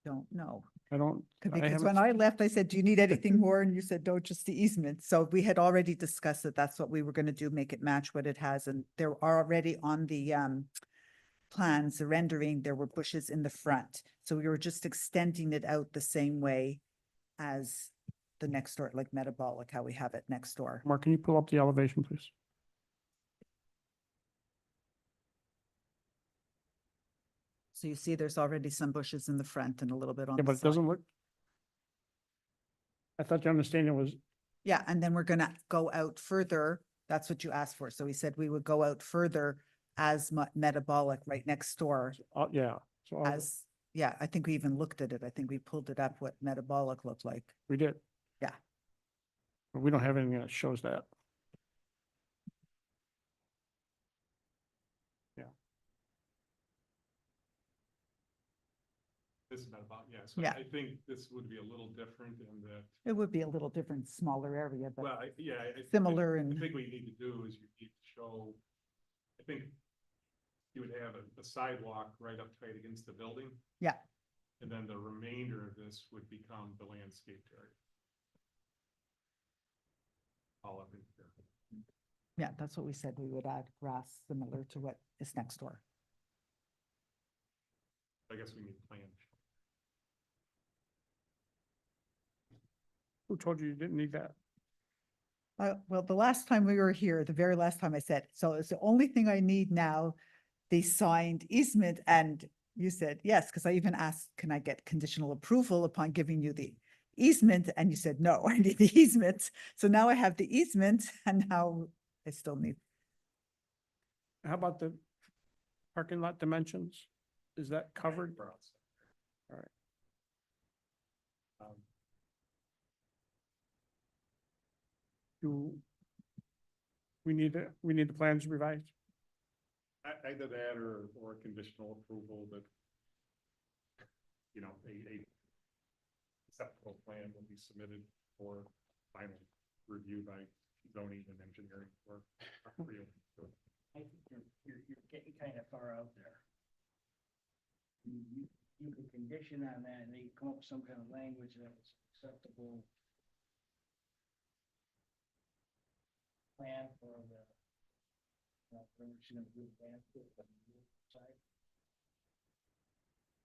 Don't know. I don't. I Because haven't- when I left, I said, do you need anything more? And you said, no, just the easement. So we had already discussed that that's what we were gonna do, make it match what it has. And there are already on the plans, the rendering, there were bushes in the front. So we were just extending it out the same way as the next door, like Metabolic, how we have it next door. Mark, can you pull up the elevation, please? So you see, there's already some bushes in the front and a little bit on Yeah, the but it side. doesn't look. I thought your understanding was, Yeah, and then we're gonna go out further. That's what you asked for. So we said we would go out further as Metabolic right next door yeah, so all- as, yeah, I think we even looked at it. I think we pulled it up what Metabolic looked like. we did. Yeah. But we don't have anything that shows that. This is not about, yeah, so Yeah. I think this would be a little different in that, It would be a little different, smaller area, but well, I similar I and, think what you need to do is you need to show, I think you would have a sidewalk right up tight against the building. Yeah. And then the remainder of this would become the landscaped area. All up in here. yeah, that's what we said. We would add grass similar to what is next door. I guess we need plans. Who told you you didn't need that? Well, the last time we were here, the very last time I said, so it's the only thing I need now, the signed easement, and you said yes, because I even asked, can I get conditional approval upon giving you the easement? And you said, no, I need the easement. So now I have the easement and now I still need, How about the parking lot dimensions? Is that covered? All right. Do we need the plans revised? Either that or conditional approval that, you know, a acceptable plan will be submitted for final review by zoning and engineering for approval. I think you're getting kind of far out there. You could condition on that and they come up with some kind of language that's acceptable. Plan for the.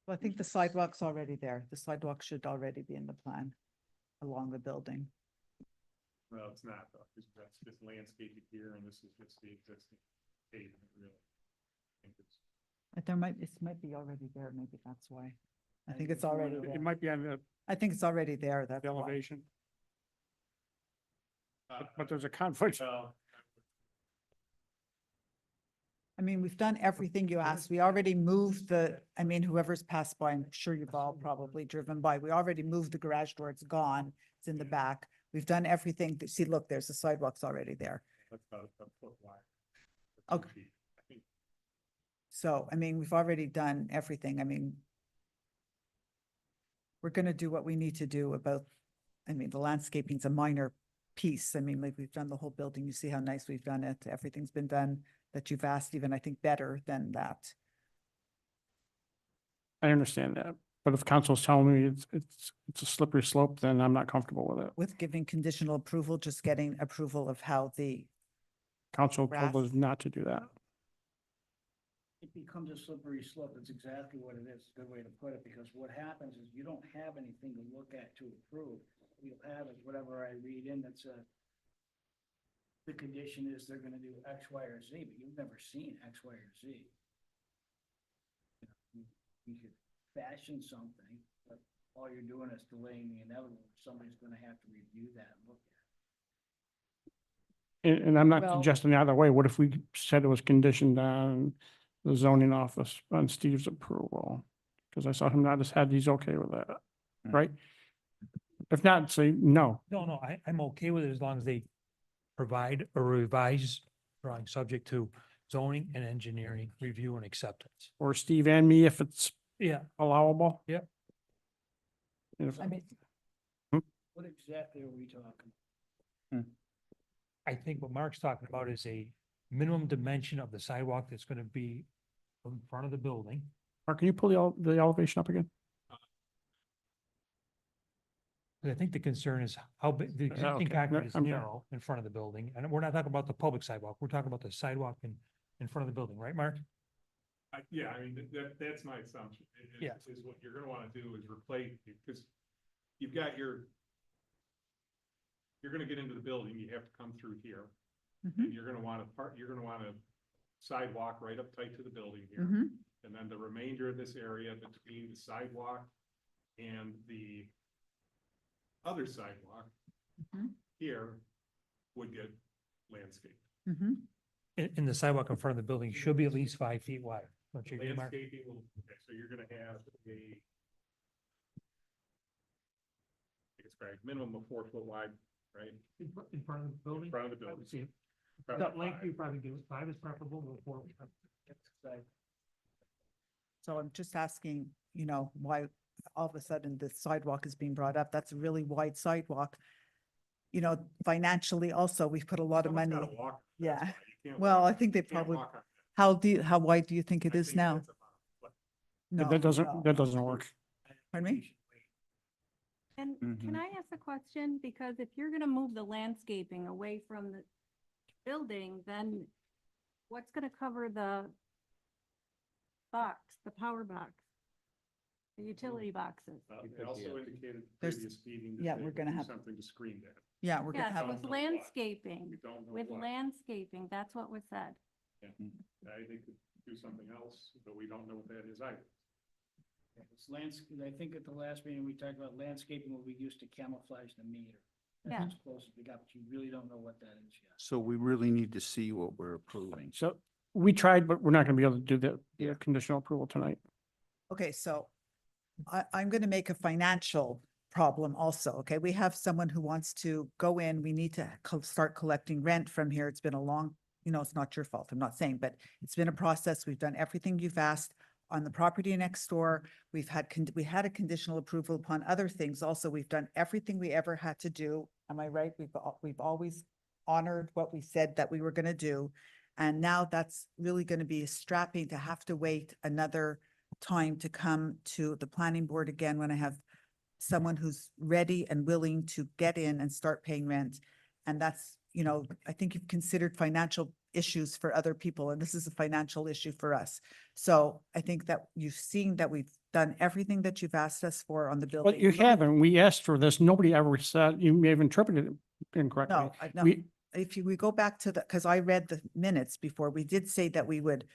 well, I think the sidewalk's already there. The sidewalk should already be in the plan along the building. Well, it's not, though, because that's just landscaping here and this is just the existing pavement, really. I think it's- But there might, it might be already there. Maybe that's why. I think it's already It there. might be on the I think it's already there. That's why. elevation, but there's a conflict. I mean, we've done everything you asked. We already moved the, I mean, whoever's passed by, I'm sure you've all probably driven by. We already moved the garage door. It's gone. It's in the back. We've done everything. See, look, there's the sidewalks already there. That's about a foot wide. Okay. I think So, I mean, we've already done everything. I mean, we're gonna do what we need to do about, I mean, the landscaping's a minor piece. I mean, like, we've done the whole building. You see how nice we've done it. Everything's been done that you've asked, even I think better than that. I understand that, but if council's telling me it's a slippery slope, then I'm not comfortable with it. With giving conditional approval, just getting approval of how the, Council told Grass. us not to do that. It becomes a slippery slope. It's exactly what it is. It's a good way to put it, because what happens is you don't have anything to look at to approve. What you'll have is whatever I read in that's the condition is they're gonna do X, Y, or Z, but you've never seen X, Y, or Z. You could fashion something, but all you're doing is delaying the inevitable. Somebody's gonna have to review that and look at it. And I'm not Well- suggesting the other way. What if we said it was conditioned on the zoning office, on Steve's approval? Because I saw him not just had, he's okay with that, Mm. right? If not, say no. No, I'm okay with it as long as they provide a revised drawing subject to zoning and engineering review and acceptance. Or Steve and me if it's Yeah, allowable. Yep. And if- I mean, What exactly are we talking? I think what Mark's talking about is a minimum dimension of the sidewalk that's gonna be in front of the building. Mark, can you pull the elevation up again? And I think the concern is how big, the okay. existing No, concrete is I'm done. narrow in front of the building, and we're not talking about the public sidewalk, we're talking about the sidewalk in front of the building, right, Mark? Yeah, I mean, that's my assumption. Yeah. Is what you're gonna wanna do is replace, because you've got you're gonna get into the building, you have to come through here. mhm, And you're gonna want a sidewalk right up tight to the building here. mhm. And then the remainder of this area between the sidewalk and the other sidewalk Mhm. here would get landscaped. Mhm. And the sidewalk in front of the building should be at least 5 feet wide, don't you agree, Mark? Landscaping will, okay, so you're gonna have I think it's correct, minimum of 4 foot wide, right? In front of the building? In front of the I building. would say, Probably that length 5. you probably do, 5 is preferable, but 4. So I'm just asking, you know, why all of a sudden the sidewalk is being brought up. That's a really wide sidewalk. You know, financially also, we've put a lot of Someone's money. gotta walk, that's Yeah. why. You can't Well, walk- I think they you can't probably, walk on how wide do you think it I is think now? that's about what No, That no. doesn't work. Pardon me? And Mhm. can I ask a question? Because if you're gonna move the landscaping away from the building, then what's gonna cover the box, the power box? The utility boxes? They also indicated There's- previous meeting that yeah, they we're would gonna do have- something to screen that. Yeah, we're gonna Yes, have, with know what. landscaping, We don't know with what. landscaping, that's what was said. They could do something else, but we don't know what that is either. It's landscape, I think at the last meeting, we talked about landscaping will be used to camouflage the meter. Yeah. That's as close as we got, but you really don't know what that is yet. So we really need to see what we're approving. So we tried, but we're not gonna be able to do the Yeah. conditional approval tonight. okay, so I'm gonna make a financial problem also, okay? We have someone who wants to go in, we need to start collecting rent from here. It's been a long, you know, it's not your fault, I'm not saying, but it's been a process. We've done everything you've asked on the property next door. We had a conditional approval upon other things. Also, we've done everything we ever had to do. Am I right? We've always honored what we said that we were gonna do. And now that's really gonna be strapping to have to wait another time to come to the planning board again when I have someone who's ready and willing to get in and start paying rent. And that's, you know, I think you've considered financial issues for other people, and this is a financial issue for us. So I think that you've seen that we've done everything that you've asked us for on the building. But you Look at- haven't. We asked for this. Nobody ever said, you may have interpreted it incorrectly. No, no. We, We go back to the, because I read the minutes before, we did say that we would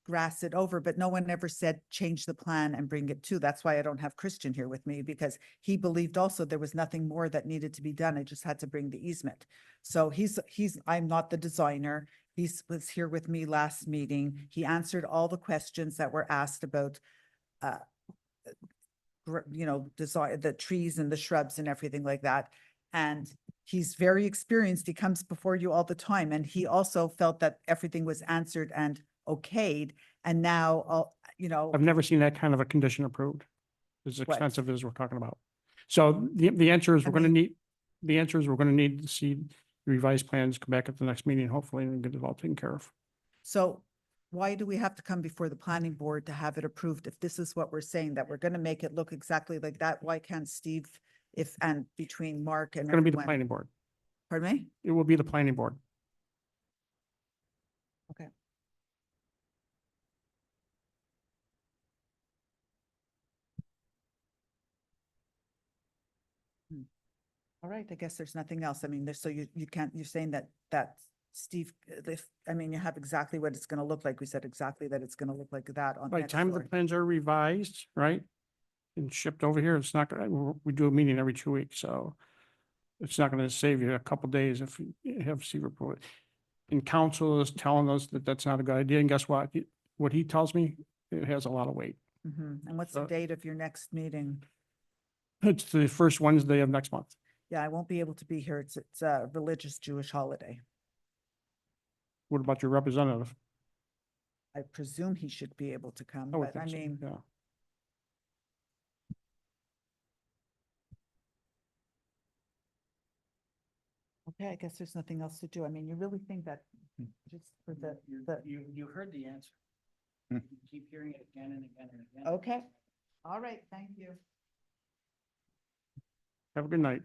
grass it over, but no one ever said change the plan and bring it to. That's why I don't have Christian here with me, because he believed also there was nothing more that needed to be done. I just had to bring the easement. So I'm not the designer. Was here with me last meeting. He answered all the questions that were asked about you know, design, the trees and the shrubs and everything like that. And he's very experienced. He comes before you all the time. And he also felt that everything was answered and okayed, and now, I've never seen that kind of a condition approved. As expensive as we're talking about. So the answer is I we're gonna mean- need, the answer is we're gonna need to see revised plans, come back at the next meeting, hopefully, and get it all taken care of. So why do we have to come before the planning board to have it approved? If this is what we're saying, that we're gonna make it look exactly like that, why can't Steve, and between Mark and It's gonna be the everyone? planning board. Pardon me? It will be the planning board. Okay. All right, I guess there's nothing else. I mean, there's, so you can't, you're saying that Steve, you have exactly what it's gonna look like. We said exactly that it's gonna look like that on. By the next time the drawing. plans are revised, right? And shipped over here, it's not gonna, we do a meeting every 2 weeks, so it's not gonna save you a couple days if you have Steve approve it. And council is telling us that that's not a good idea, and guess what? What he tells me, it has a lot of weight. Mhm. And what's the So- date of your next meeting? It's the first Wednesday of next month. Yeah, I won't be able to be here. It's a religious Jewish holiday. What about your representative? I presume he should be able to come, I would but I think so, mean, yeah. okay, I guess there's nothing else to do. I mean, you really think that just for the, You heard the answer. Hmm. You keep hearing it again and again and again. okay, all right, thank you. Have a good night.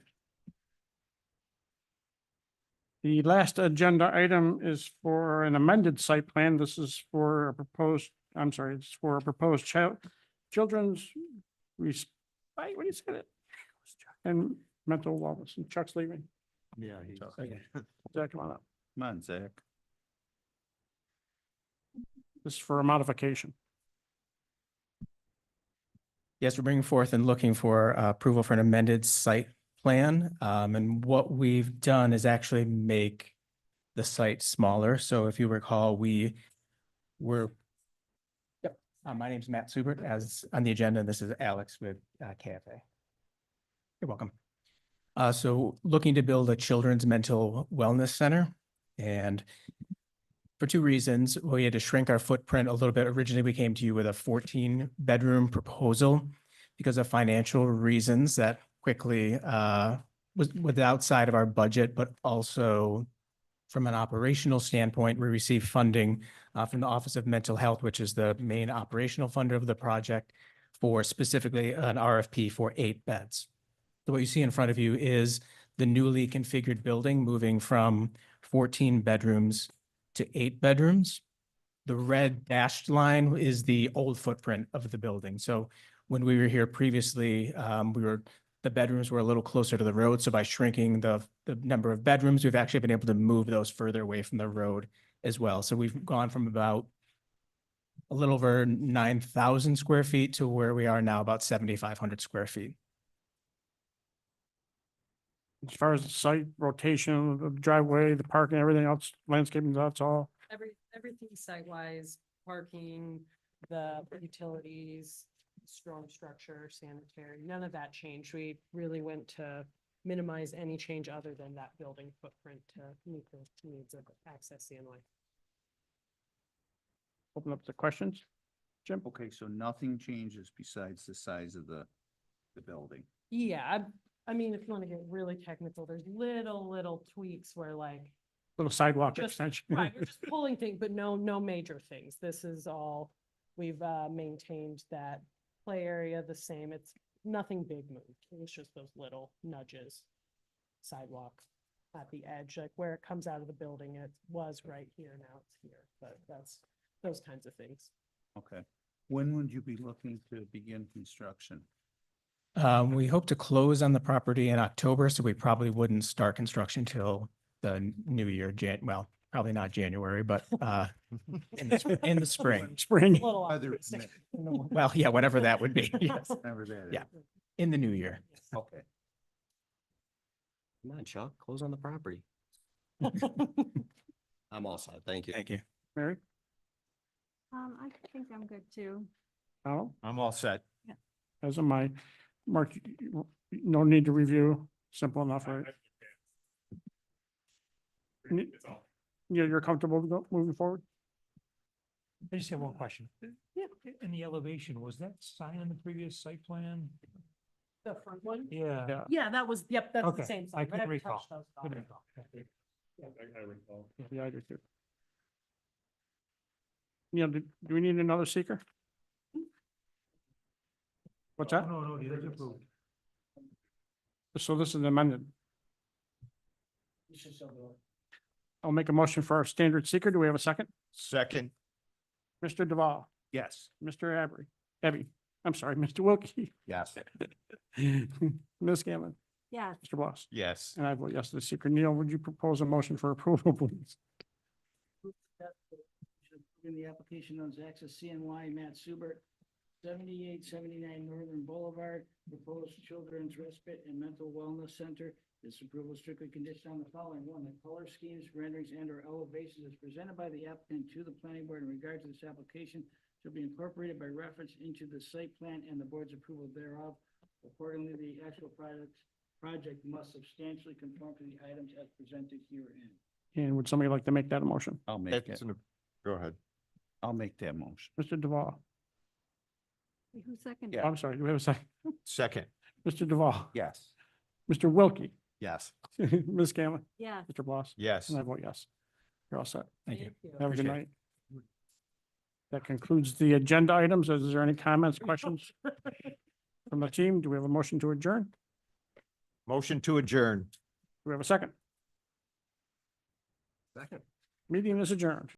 The last agenda item is for an amended site plan. This is for a proposed, I'm sorry, it's for a proposed children's what do you say that? And mental wellness. And Chuck's leaving. Yeah. he's- Zach, come on up. Come on, Zach. This is for a modification. Yes, we're bringing forth and looking for approval for an amended site plan. And what we've done is actually make the site smaller. So if you recall, we were, yep, my name's Matt Subert, as on the agenda, and this is Alex with KFA. You're welcome. So looking to build a children's mental wellness center, and for two reasons. We had to shrink our footprint a little bit. Originally, we came to you with a 14-bedroom proposal because of financial reasons that quickly was outside of our budget, but also from an operational standpoint, we received funding from the Office of Mental Health, which is the main operational funder of the project, for specifically an RFP for 8 beds. So what you see in front of you is the newly configured building moving from 14 bedrooms to 8 bedrooms. The red dashed line is the old footprint of the building. So when we were here previously, the bedrooms were a little closer to the road. So by shrinking the number of bedrooms, we've actually been able to move those further away from the road as well. So we've gone from about a little over 9,000 square feet to where we are now, about 7,500 square feet. As far as the site rotation, the driveway, the parking, everything else, landscaping, that's all. Everything site-wise, parking, the utilities, storm structure, sanitary, none of that changed. We really went to minimize any change other than that building footprint to meet the needs of access CNY. Open up the questions. Jim? Okay, so nothing changes besides the size of the building. Yeah, I mean, if you want to get really technical, there's little tweaks where like, Little sidewalk just, extension. right, we're just pulling things, but no major things. This is all, we've maintained that play area the same. It's nothing big moved. It was just those little nudges. Sidewalk at the edge, like where it comes out of the building, it was right here, now it's here, but that's those kinds of things. Okay. When would you be looking to begin construction? We hope to close on the property in October, so we probably wouldn't start construction till the new year, well, probably not January, but in the spring. Spring. A little Weather optimistic. Well, yeah, whatever that would be. Yes, Whatever that is. Yeah. in the new year. Okay. Come on, Chuck, close on the property. I'm all set. Thank you. Thank you. Mary? I think I'm good too. Al? I'm all set. As am I. Mark, no need to review. Simple enough, right? Yeah, you're comfortable moving forward? I just have one question. In the elevation, was that sign on the previous site plan? The front one? Yeah. Yeah. Yeah, that was, yep, that's Okay, the same. I sign. couldn't haven't recall. touched those Couldn't down. recall. Yeah, I do too. Neil, do we need another seeker? What's that? No, the other's approved. So this is amended. You should still do it. I'll make a motion for our standard seeker. Do we have a second? Second, Mr. Duval, yes. Mr. I'm sorry, Mr. Wilkie, Yes. Ms. Scanlon, Yes, Mr. Bloss. Yes. And I vote yes to the seeker. Neil, would you propose a motion for approval, please? In the application on Zaxis CNY Matt Subert, 7879 Northern Boulevard, proposed Children's Respite and Mental Wellness Center. This approval is strictly conditioned on the following: one, the color schemes, renderings, and or elevations as presented by the applicant to the planning board in regard to this application shall be incorporated by reference into the site plan and the board's approval thereof. Accordingly, the actual project must substantially conform to the items as presented herein. And would somebody like to make that a motion? I'll make it. Go ahead. I'll make that motion. Mr. Duval, Who seconded? Yeah. I'm sorry, do we have a second? Second, Mr. Duval, Yes. Mr. Wilkie, yes. Ms. Scanlon, yes. Mr. Bloss. Yes. And I vote yes. You're all set. Thank you. Have a good Appreciate night. That concludes the agenda items. Is there any comments, questions from the team? Do we have a motion to adjourn? Motion to adjourn. Do we have a second? Second. Meeting is adjourned.